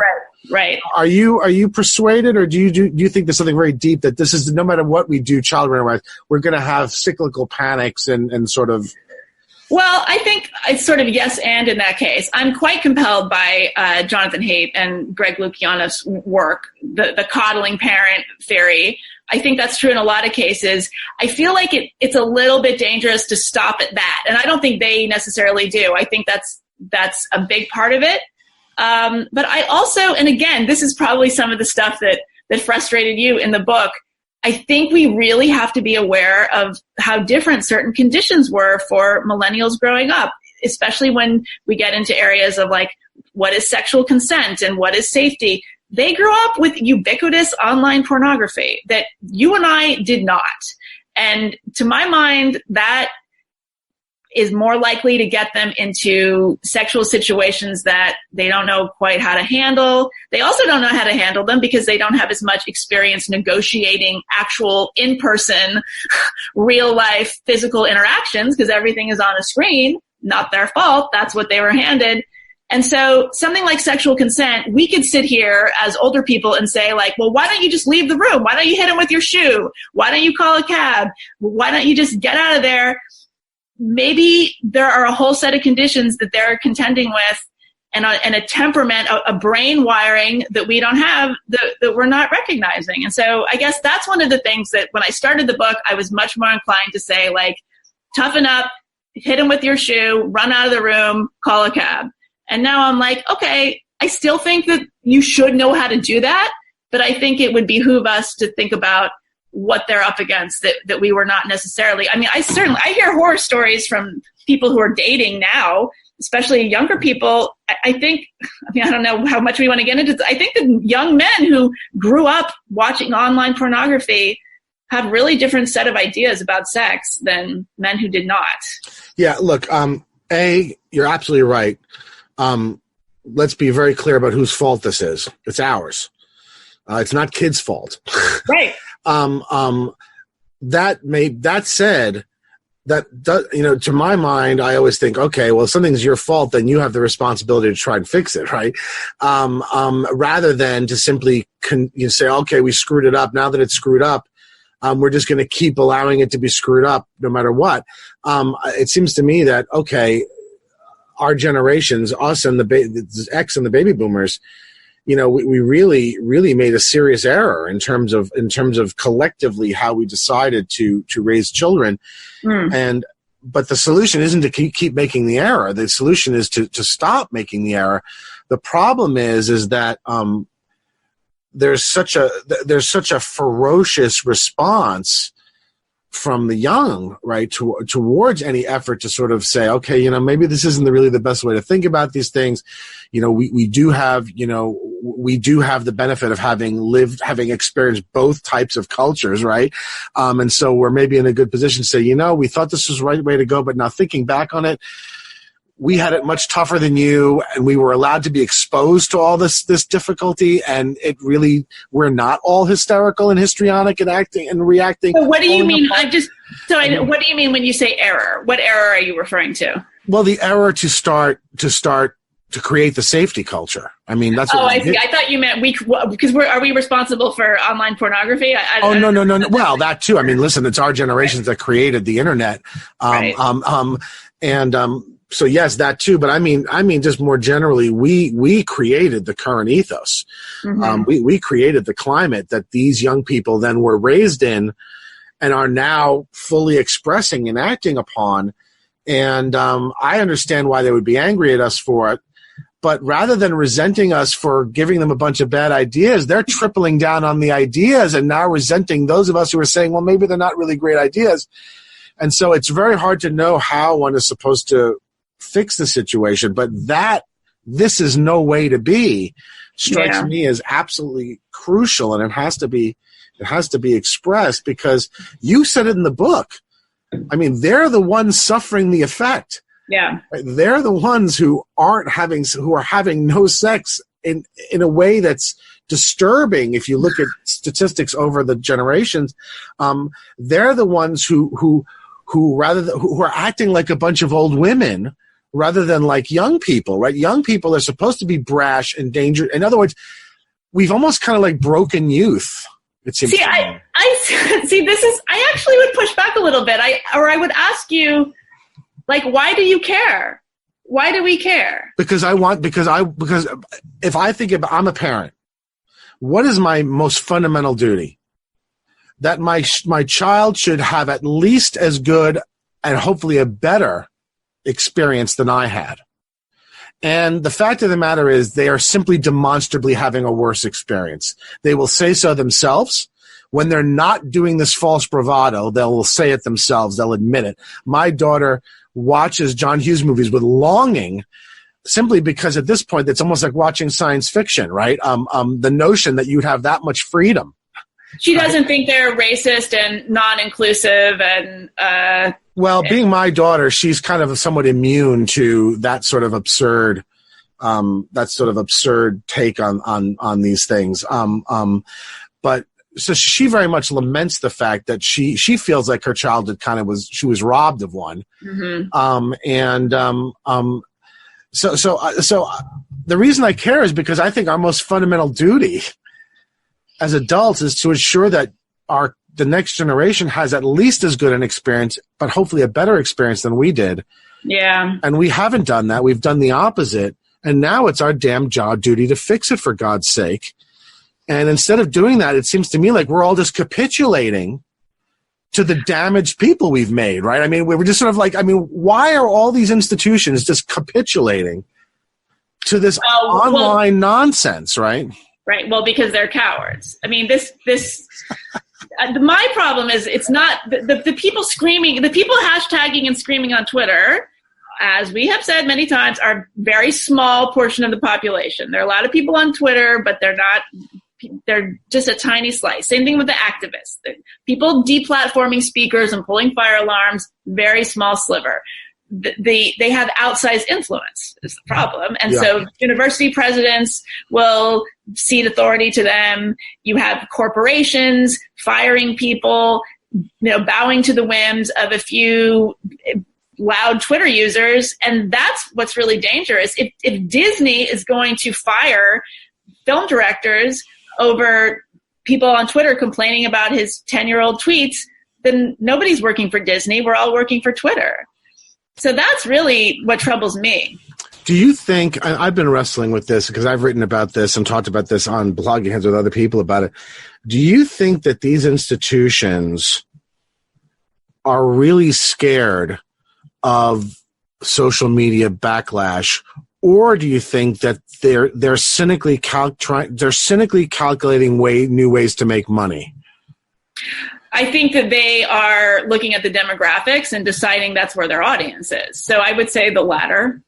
Right. Are you persuaded, or do you think there's something very deep that this is, no matter what we do child-rearing, we're going to have cyclical panics and sort of? Well, I think it's sort of yes and in that case. I'm quite compelled by Jonathan Haidt and Greg Lukianoff's work, the coddling parent theory. I think that's true in a lot of cases. I feel like it's a little bit dangerous to stop at that. And I don't think they necessarily do. I think that's a big part of it. But I also, and again, this is probably some of the stuff that frustrated you in the book. I think we really have to be aware of how different certain conditions were for millennials growing up, especially when we get into areas of like, what is sexual consent and what is safety? They grew up with ubiquitous online pornography that you and I did not. And to my mind, that is more likely to get them into sexual situations that they don't know quite how to handle. They also don't know how to handle them because they don't have as much experience negotiating actual in-person, real-life physical interactions because everything is on a screen. Not their fault. That's what they were handed. And so something like sexual consent, we could sit here as older people and say like, well, why don't you just leave the room? Why don't you hit him with your shoe? Why don't you call a cab? Why don't you just get out of there? Maybe there are a whole set of conditions that they're contending with and a temperament, a brain wiring that we don't have that we're not recognizing. And so I guess that's one of the things that when I started the book, I was much more inclined to say like, toughen up, hit him with your shoe, run out of the room, call a cab. And now I'm like, okay, I still think that you should know how to do that, but I think it would behoove us to think about what they're up against that we were not necessarily. I mean, I hear horror stories from people who are dating now, especially younger people. I don't know how much we want to get into this. I think the young men who grew up watching online pornography have really different set of ideas about sex than men who did not. Yeah, look, you're absolutely right. Let's be very clear about whose fault this is. It's ours. It's not kids' fault. Right. That said, to my mind, I always think, okay, well, if something's your fault, then you have the responsibility to try and fix it, right? Rather than to simply say, okay, we screwed it up. Now that it's screwed up, we're just going to keep allowing it to be screwed up no matter what. It seems to me that, okay, our generations, us and the X and the baby boomers, we really, really made a serious error in terms of collectively how we decided to raise children. But the solution isn't to keep making the error. The solution is to stop making the error. The problem is that there's such a ferocious response from the young, right, towards any effort to sort of say, okay, maybe this isn't really the best way to think about these things. We do have the benefit of having experienced both types of cultures, right? And so we're maybe in a good position to say, we thought this was the right way to go, but now thinking back on it, we had it much tougher than you, and we were allowed to be exposed to all this difficulty, and we're not all hysterical and histrionic and acting and reacting. So what do you mean? What do you mean when you say error? What error are you referring to? Well, the error to create the safety culture. I mean, that's what I see. I thought you meant are we responsible for online pornography? No. Well, that too. I mean, listen, it's our generations that created the internet. Right. So yes, that too. But I mean, just more generally, we created the current ethos. Mm-hmm. We created the climate that these young people then were raised in and are now fully expressing and acting upon. And I understand why they would be angry at us for it. But rather than resenting us for giving them a bunch of bad ideas, they're tripling down on the ideas and now resenting those of us who are saying, well, maybe they're not really great ideas. And so it's very hard to know how one is supposed to fix the situation, but this is no way to be strikes me as absolutely crucial, and it has to be expressed because you said it in the book. I mean, they're the ones suffering the effect. Yeah, they're the ones who are having no sex in a way that's disturbing. If you look at statistics over the generations, they're the ones who are acting like a bunch of old women rather than like young people, right? Young people are supposed to be brash and dangerous. In other words, we've almost kind of like broken youth. It seems. See, I actually would push back a little bit. I would ask you, like, why do you care? Why do we care? Because if I think about, I'm a parent. What is my most fundamental duty? that my child should have at least as good and hopefully a better experience than I had. And the fact of the matter is they are simply demonstrably having a worse experience. They will say so themselves. When they're not doing this false bravado, they'll say it themselves. They'll admit it. My daughter watches John Hughes movies with longing, simply because at this point it's almost like watching science fiction, right? The notion that you'd have that much freedom. She doesn't think they're racist and non-inclusive and well, being my daughter, she's kind of somewhat immune to that sort of absurd take on these things. But so she very much laments the fact that she feels like her childhood she was robbed of one. So the reason I care is because I think our most fundamental duty as adults is to ensure that the next generation has at least as good an experience, but hopefully a better experience than we did. Yeah. And we haven't done that. We've done the opposite. And now it's our damn job duty to fix it, for God's sake. And instead of doing that, it seems to me like we're all just capitulating to the damaged people we've made, right? I mean, we're just sort of like, why are all these institutions just capitulating to this online nonsense, right? Right. Well, because they're cowards. I mean, this my problem is it's not the people screaming, the people hashtagging and screaming on Twitter, as we have said many times, are a very small portion of the population. There are a lot of people on Twitter, but they're just a tiny slice. Same thing with the activists. People deplatforming speakers and pulling fire alarms, very small sliver. They have outsized influence is the problem. And so university presidents will cede authority to them. You have corporations firing people, bowing to the whims of a few loud Twitter users. And that's what's really dangerous. If Disney is going to fire film directors over people on Twitter complaining about his 10-year-old tweets, then nobody's working for Disney. We're all working for Twitter. So that's really what troubles me. Do you think, I've been wrestling with this because I've written about this and talked about this on Blogging Heads with other people about it. Do you think that these institutions are really scared of social media backlash, or do you think that they're cynically calculating new ways to make money? I think that they are looking at the demographics and deciding that's where their audience is. So I would say the latter.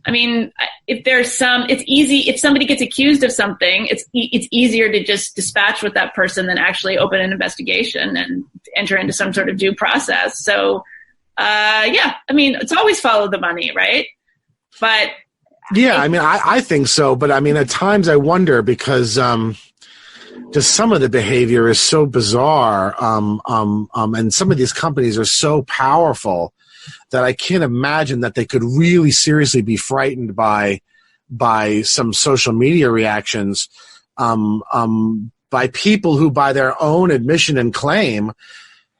I mean, it's easy. If somebody gets accused of something, it's easier to just dispatch with that person than actually open an investigation and enter into some sort of due process. So, it's always follow the money, right? But yeah, I think so. But at times I wonder because just some of the behavior is so bizarre, and some of these companies are so powerful that I can't imagine that they could really seriously be frightened by some social media reactions by people who, by their own admission and claim,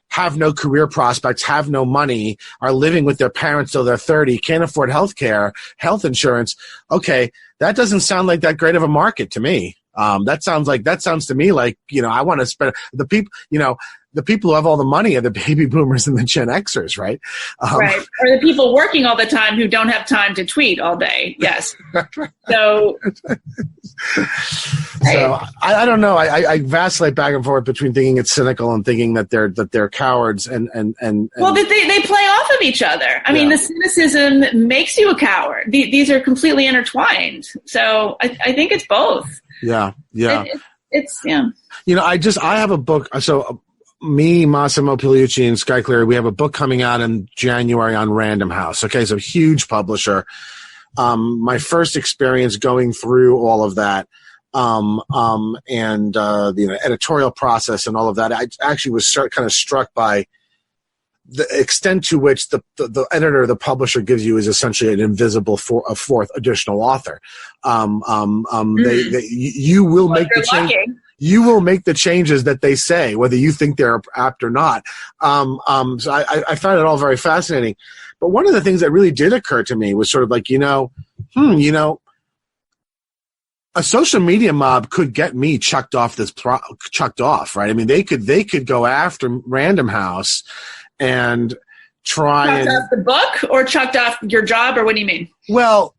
have no career prospects, have no money, are living with their parents till they're 30, can't afford health care, health insurance. Okay, that doesn't sound like that great of a market to me. That sounds to me like, I want to spend the people who have all the money are the baby boomers and the Gen Xers, right? Right. Or the people working all the time who don't have time to tweet all day. Yes. So I don't know. I vacillate back and forth between thinking it's cynical and thinking that they're cowards and well, they play off of each other. I mean, the cynicism makes you a coward. These are completely intertwined. So I think it's both. Yeah. It's. I have a book. So me, Massimo Pigliucci, and Sky Cleary, we have a book coming out in January on Random House. Okay, so huge publisher. My first experience going through all of that, and the editorial process and all of that, I actually was kind of struck by the extent to which the editor, the publisher, gives you is essentially an invisible fourth additional author. You will make the change. You will make the changes that they say, whether you think they're apt or not. So I found it all very fascinating. But one of the things that really did occur to me was sort of like, a social media mob could get me chucked off, right? I mean, they could go after Random House and try chucked off the book, or chucked off your job, or what do you mean? Well,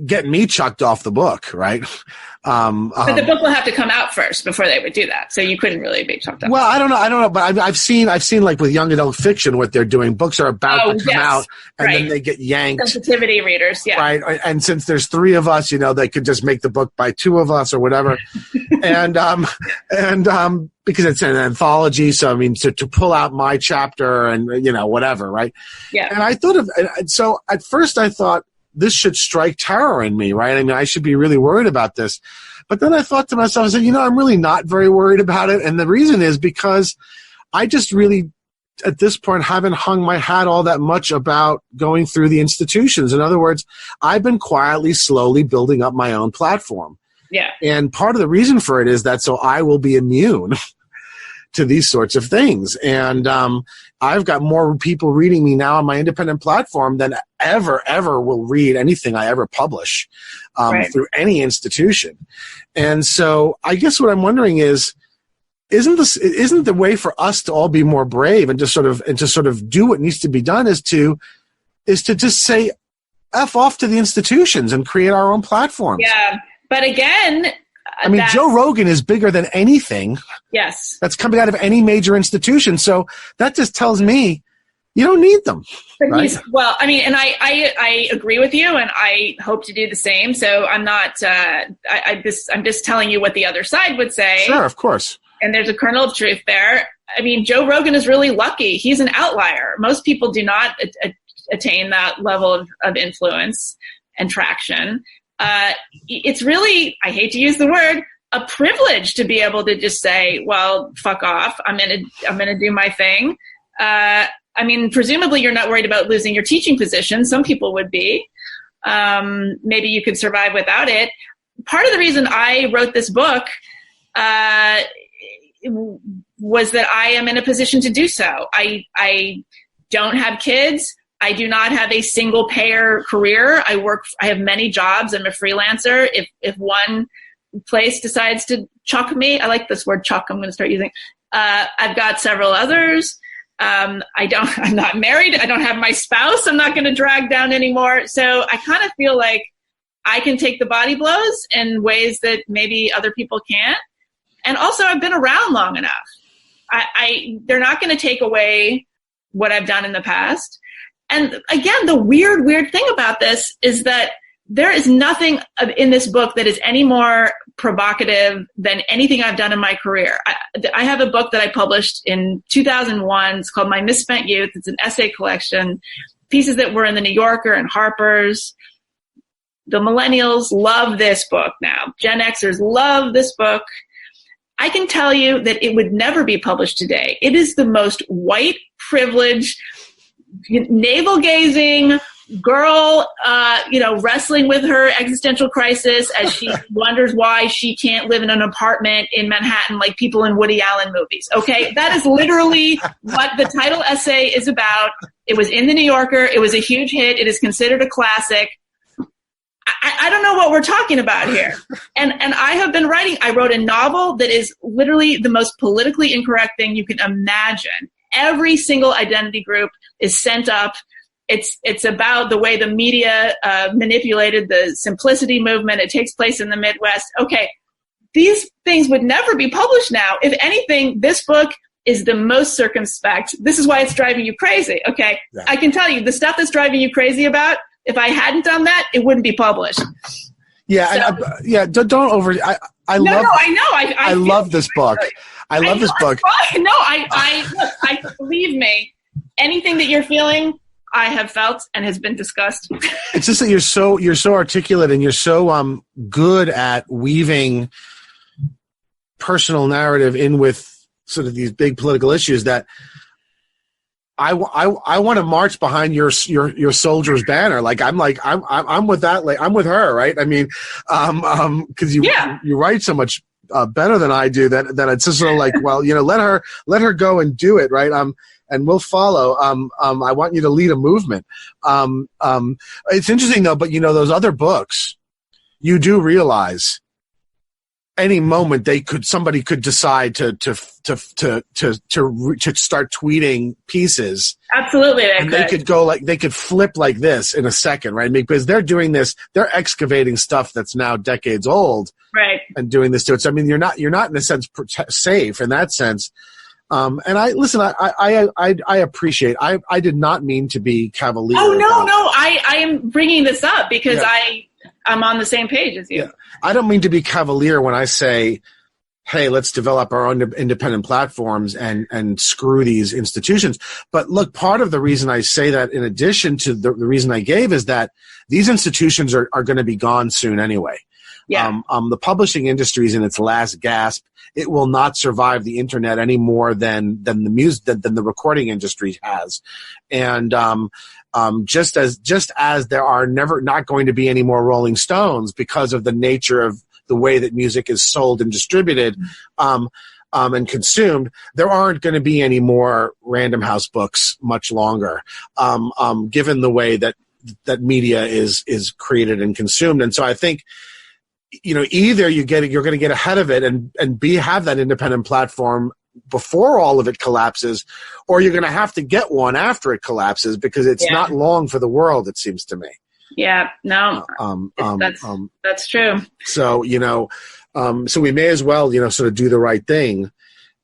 get me chucked off the book, right? But the book will have to come out first before they would do that, so you couldn't really be chucked off. Well, I don't know, but I've seen like with young adult fiction what they're doing. Books are about to come out, and then they get yanked. Sensitivity readers, yeah. Right, and since there's 3 of us, they could just make the book by 2 of us or whatever, and because it's an anthology, so I mean, to pull out my chapter and whatever, right? Yeah. And I thought so at first I thought, this should strike terror in me, right? I mean, I should be really worried about this. But then I thought to myself, I said, I'm really not very worried about it. And the reason is because I just really, at this point, haven't hung my hat all that much about going through the institutions. In other words, I've been quietly, slowly building up my own platform. Yeah. And part of the reason for it is that so I will be immune to these sorts of things. And I've got more people reading me now on my independent platform than ever will read anything I ever publish through any institution. And so I guess what I'm wondering is, isn't the way for us to all be more brave and just sort of do what needs to be done is to just say F off to the institutions and create our own platforms? Yeah. But again, I mean, Joe Rogan is bigger than anything. Yes. That's coming out of any major institution. So that just tells me you don't need them. But right? And I agree with you, and I hope to do the same. So I'm not. I'm just telling you what the other side would say. Sure, of course. And there's a kernel of truth there. I mean, Joe Rogan is really lucky. He's an outlier. Most people do not attain that level of influence and traction. It's really, I hate to use the word, a privilege to be able to just say, well, fuck off. I'm gonna do my thing. I mean, presumably you're not worried about losing your teaching position. Some people would be. Maybe you could survive without it. Part of the reason I wrote this book was that I am in a position to do so. I don't have kids. I do not have a single payer career. I have many jobs. I'm a freelancer. If one place decides to chuck me, I like this word chuck, I'm going to start using. I've got several others. I'm not married. I don't have my spouse. I'm not going to drag down anymore. So I kind of feel like I can take the body blows in ways that maybe other people can't. And also I've been around long enough. They're not going to take away what I've done in the past. And again, the weird thing about this is that there is nothing in this book that is any more provocative than anything I've done in my career. I have a book that I published in 2001. It's called My Misspent Youth. It's an essay collection, pieces that were in the New Yorker and Harper's. The millennials love this book now. Gen Xers love this book. I can tell you that it would never be published today. It is the most white privileged, navel-gazing girl, wrestling with her existential crisis as she wonders why she can't live in an apartment in Manhattan like people in Woody Allen movies. Okay, that is literally what the title essay is about. It was in the New Yorker. It was a huge hit. It is considered a classic. I don't know what we're talking about here. And I wrote a novel that is literally the most politically incorrect thing you can imagine. Every single identity group is sent up. It's about the way the media manipulated the simplicity movement. It takes place in the Midwest. Okay, these things would never be published now. If anything, this book is the most circumspect. This is why it's driving you crazy. Okay, yeah. I can tell you the stuff that's driving you crazy about, if I hadn't done that, it wouldn't be published. Yeah, so, don't over. I love this book. I love this book. No, I believe me. Anything that you're feeling, I have felt and has been discussed. It's just that you're so articulate and you're so good at weaving personal narrative in with sort of these big political issues that I want to march behind your soldier's banner. I'm with that. Like I'm with her, right? I mean, because you write so much better than I do that it's just sort of like, well, let her go and do it, right? And we'll follow. I want you to lead a movement. It's interesting though, but those other books, you do realize any moment somebody could decide to start tweeting pieces. Absolutely. They could flip like this in a second, right? Because they're doing this, they're excavating stuff that's now decades old, right? And doing this to it. So, I mean, you're not in a sense safe in that sense. And I appreciate, I did not mean to be cavalier. Oh, no. I am bringing this up because I'm on the same page as you. Yeah. I don't mean to be cavalier when I say, hey, let's develop our own independent platforms and screw these institutions. But look, part of the reason I say that, in addition to the reason I gave, is that these institutions are going to be gone soon anyway. Yeah. The publishing industry is in its last gasp. It will not survive the internet any more than the recording industry has. And just as there are not going to be any more Rolling Stones because of the nature of the way that music is sold and distributed and consumed, there aren't going to be any more Random House books much longer, given the way that media is created and consumed. And so I think, either you're going to get ahead of it and have that independent platform before all of it collapses, or you're going to have to get one after it collapses, because it's not long for the world, it seems to me. Yeah, no, that's true. So, so we may as well, sort of do the right thing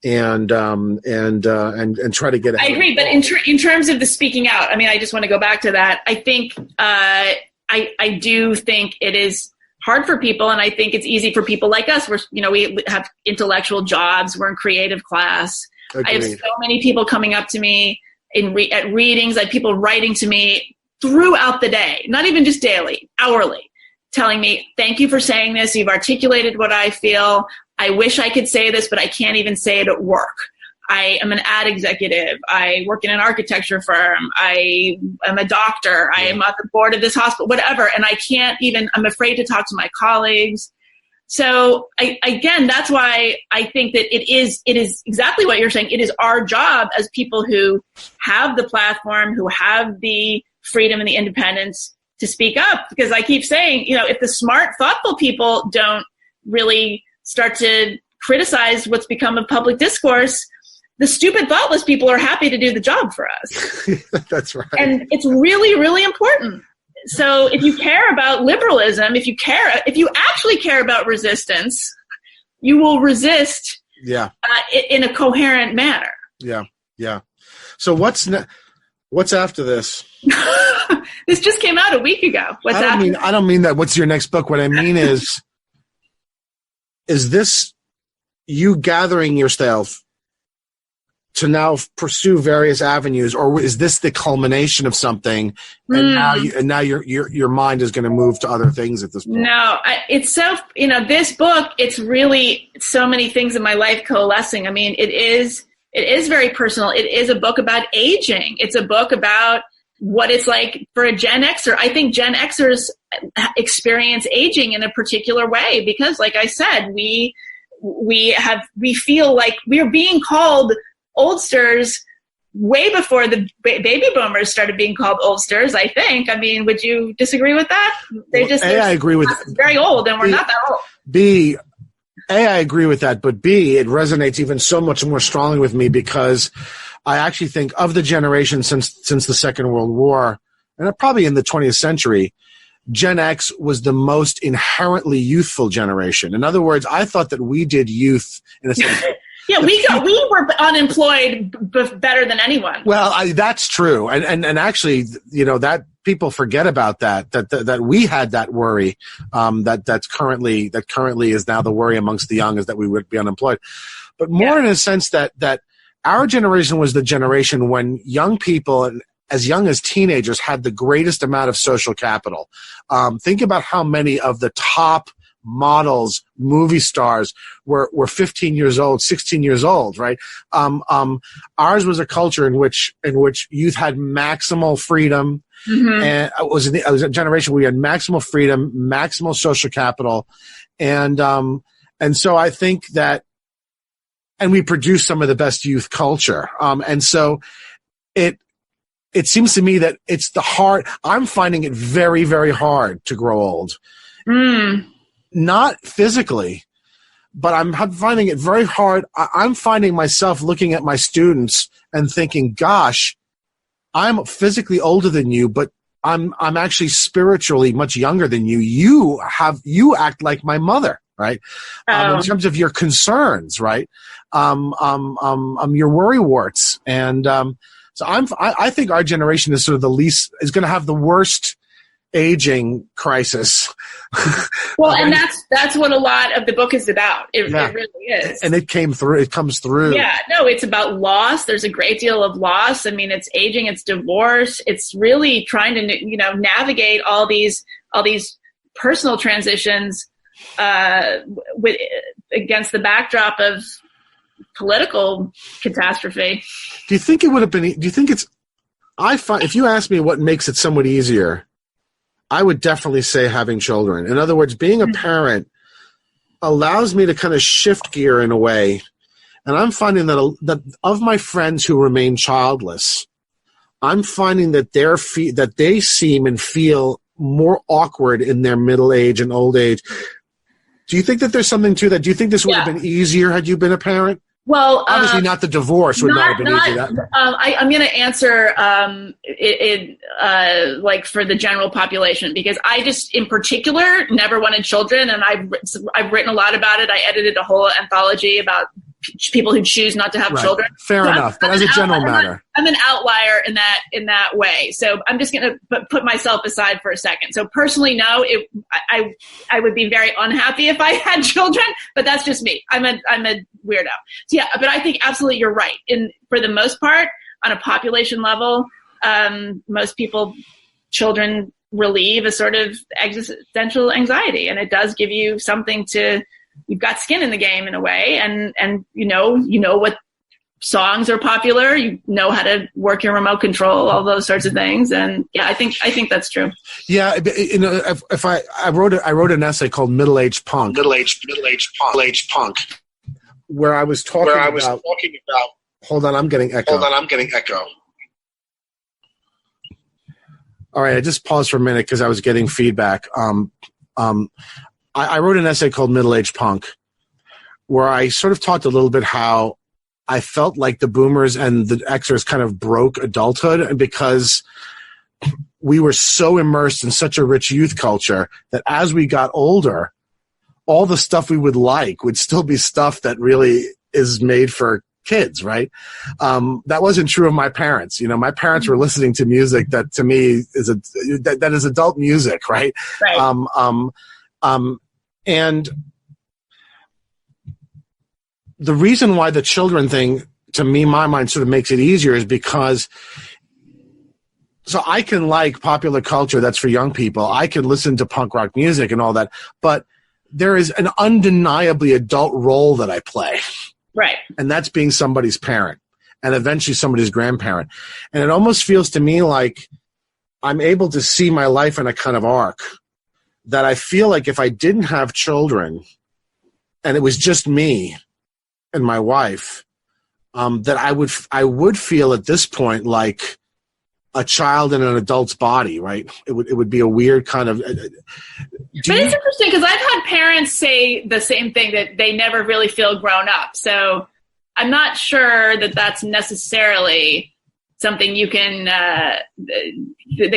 and try to get ahead. I agree. But in terms of the speaking out, I mean, I just want to go back to that. I think, I do think it is hard for people, and I think it's easy for people like us. We have intellectual jobs. We're in creative class. Agreed. I have so many people coming up to me at readings. I have people writing to me throughout the day, not even just daily, hourly, telling me, "Thank you for saying this. You've articulated what I feel. I wish I could say this, but I can't even say it at work. I am an ad executive. I work in an architecture firm. I am a doctor. I am on the board of this hospital, whatever. And I'm afraid to talk to my colleagues." So again, that's why I think that it is exactly what you're saying. It is our job as people who have the platform, who have the freedom and the independence to speak up. Because I keep saying, if the smart, thoughtful people don't really start to criticize what's become of public discourse, the stupid, thoughtless people are happy to do the job for us. That's right. And it's really, really important. So if you care about liberalism, if you actually care about resistance, you will resist in a coherent manner. Yeah, yeah. So what's after this? This just came out a week ago. I don't mean that. What's your next book? What I mean is this you gathering yourself to now pursue various avenues, or is this the culmination of something? And now your mind is going to move to other things at this point. No, it's so, this book, it's really so many things in my life coalescing. I mean, it is very personal. It is a book about aging. It's a book about what it's like for a Gen Xer. I think Gen Xers experience aging in a particular way because, like I said, we feel like we're being called oldsters way before the baby boomers started being called oldsters, I think. I mean, would you disagree with that? I agree with that. Very old, and we're not that old. I agree with that, but B, it resonates even so much more strongly with me because I actually think of the generation since the Second World War, and probably in the 20th century, Gen X was the most inherently youthful generation. In other words, I thought that we did youth in a sense. Yeah, we were unemployed better than anyone. Well, that's true, and actually, that people forget about that we had that worry, that currently is now the worry amongst the young, is that we would be unemployed, but more in a sense that our generation was the generation when young people, as young as teenagers, had the greatest amount of social capital. Think about how many of the top models, movie stars were 15 years old, 16 years old, right? Ours was a culture in which youth had maximal freedom. Mm-hmm. And it was a generation where we had maximal freedom, maximal social capital. And so I think that, and we produced some of the best youth culture. And so it seems to me that I'm finding it very, very hard to grow old. Not physically, but I'm finding it very hard. I'm finding myself looking at my students and thinking, gosh, I'm physically older than you, but I'm actually spiritually much younger than you. You act like my mother, right? In terms of your concerns, right? Your worrywarts. And so I think our generation is sort of is going to have the worst aging crisis. Well, and that's what a lot of the book is about. It really is. And it comes through. Yeah, no, it's about loss. There's a great deal of loss. I mean, it's aging, it's divorce. It's really trying to, navigate all these personal transitions against the backdrop of political catastrophe. Do you think if you ask me what makes it somewhat easier, I would definitely say having children. In other words, being a parent allows me to kind of shift gear in a way. And I'm finding that of my friends who remain childless, I'm finding that that they seem and feel more awkward in their middle age and old age. Do you think that there's something to that? Do you think this would have been easier had you been a parent? Well, obviously not the divorce would not have been easy. I'm going to answer like for the general population, because I just, in particular, never wanted children, and I've written a lot about it. I edited a whole anthology about people who choose not to have children. Fair enough, but as a general matter, I'm an outlier in that way. So I'm just going to put myself aside for a second. So personally, no, I would be very unhappy if I had children, but that's just me. I'm a weirdo. So yeah, but I think absolutely you're right. For the most part, on a population level, most children relieve a sort of existential anxiety, and it does give you something you've got skin in the game in a way, and you know what songs are popular, you know how to work your remote control, all those sorts of things. And yeah, I think that's true. Yeah, if I wrote an essay called Middle-Aged Punk, where I was talking about. Hold on, I'm getting echo. All right, I just paused for a minute because I was getting feedback. I wrote an essay called Middle-Aged Punk, where I sort of talked a little bit how I felt like the boomers and the Xers kind of broke adulthood because we were so immersed in such a rich youth culture that as we got older, all the stuff we would like would still be stuff that really is made for kids, right? That wasn't true of my parents. My parents were listening to music that to me is that is adult music, right? Right. And the reason why the children thing, to me, my mind sort of makes it easier is because so I can like popular culture that's for young people. I can listen to punk rock music and all that, but there is an undeniably adult role that I play. Right. And that's being somebody's parent and eventually somebody's grandparent. And it almost feels to me like I'm able to see my life in a kind of arc that I feel like if I didn't have children and it was just me and my wife, that I would feel at this point like a child in an adult's body, right? It would be a weird kind of. But it's interesting because I've had parents say the same thing, that they never really feel grown up. So I'm not sure that that's necessarily something you can that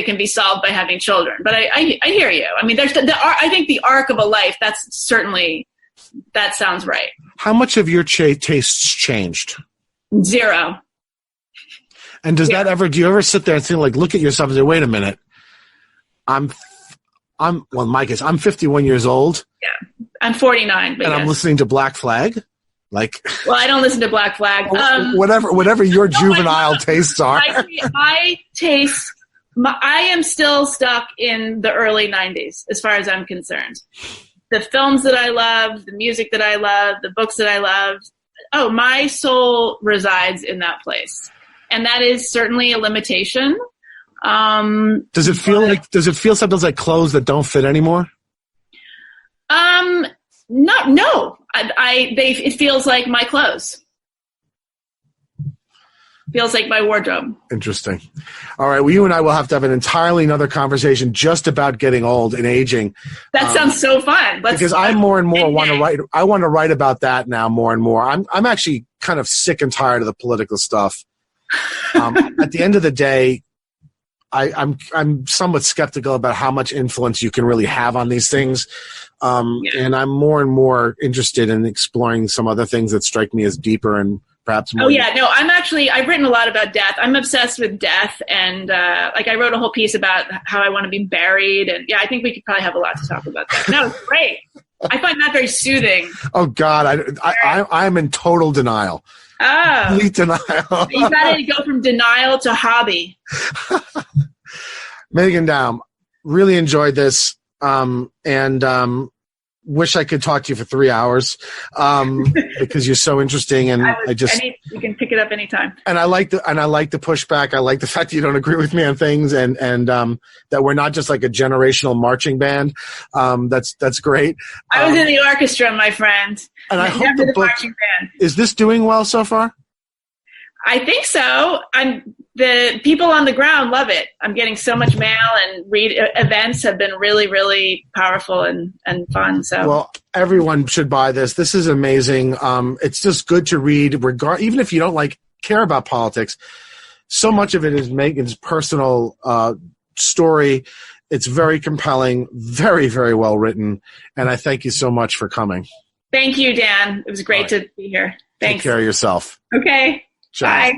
can be solved by having children. But I hear you. I mean, I think the arc of a life. That sounds right. How much of your tastes changed? 0. And do you ever sit there and think, like, look at yourself and say, wait a minute, well, in my case, I'm 51 years old. Yeah. I'm 49. And I'm listening to Black Flag. Like, well, I don't listen to Black Flag. Whatever your juvenile tastes are. I am still stuck in the early 90s as far as I'm concerned. The films that I love, the music that I love, the books that I love. Oh, my soul resides in that place. And that is certainly a limitation. Does it feel sometimes like clothes that don't fit anymore? No. It feels like my clothes. Feels like my wardrobe. Interesting. All right. Well, you and I will have to have an entirely another conversation just about getting old and aging. That sounds so fun. Because I more and more want to write. I want to write about that now more and more. I'm actually kind of sick and tired of the political stuff. At the end of the day, I'm somewhat skeptical about how much influence you can really have on these things. And I'm more and more interested in exploring some other things that strike me as deeper and perhaps more. Oh, yeah. No, I've written a lot about death. I'm obsessed with death. And I wrote a whole piece about how I want to be buried. And yeah, I think we could probably have a lot to talk about that. No, it's great. I find that very soothing. Oh, God. I'm in total denial. Oh. Complete denial. You got to go from denial to hobby. Megan Daum, really enjoyed this. Wish I could talk to you for 3 hours because you're so interesting, and you can pick it up anytime. And I like the pushback. I like the fact that you don't agree with me on things, and that we're not just like a generational marching band. That's great. I was in the orchestra, my friend. And I hope the book is this doing well so far. I think so. The people on the ground love it. I'm getting so much mail, and events have been really, really powerful and fun. So, well, everyone should buy this. This is amazing. It's just good to read, even if you don't care about politics. So much of it is Megan's personal story. It's very compelling, very, very well written, and I thank you so much for coming. Thank you, Dan. It was great to be here. Thanks. Take care of yourself. Okay. Ciao. Bye.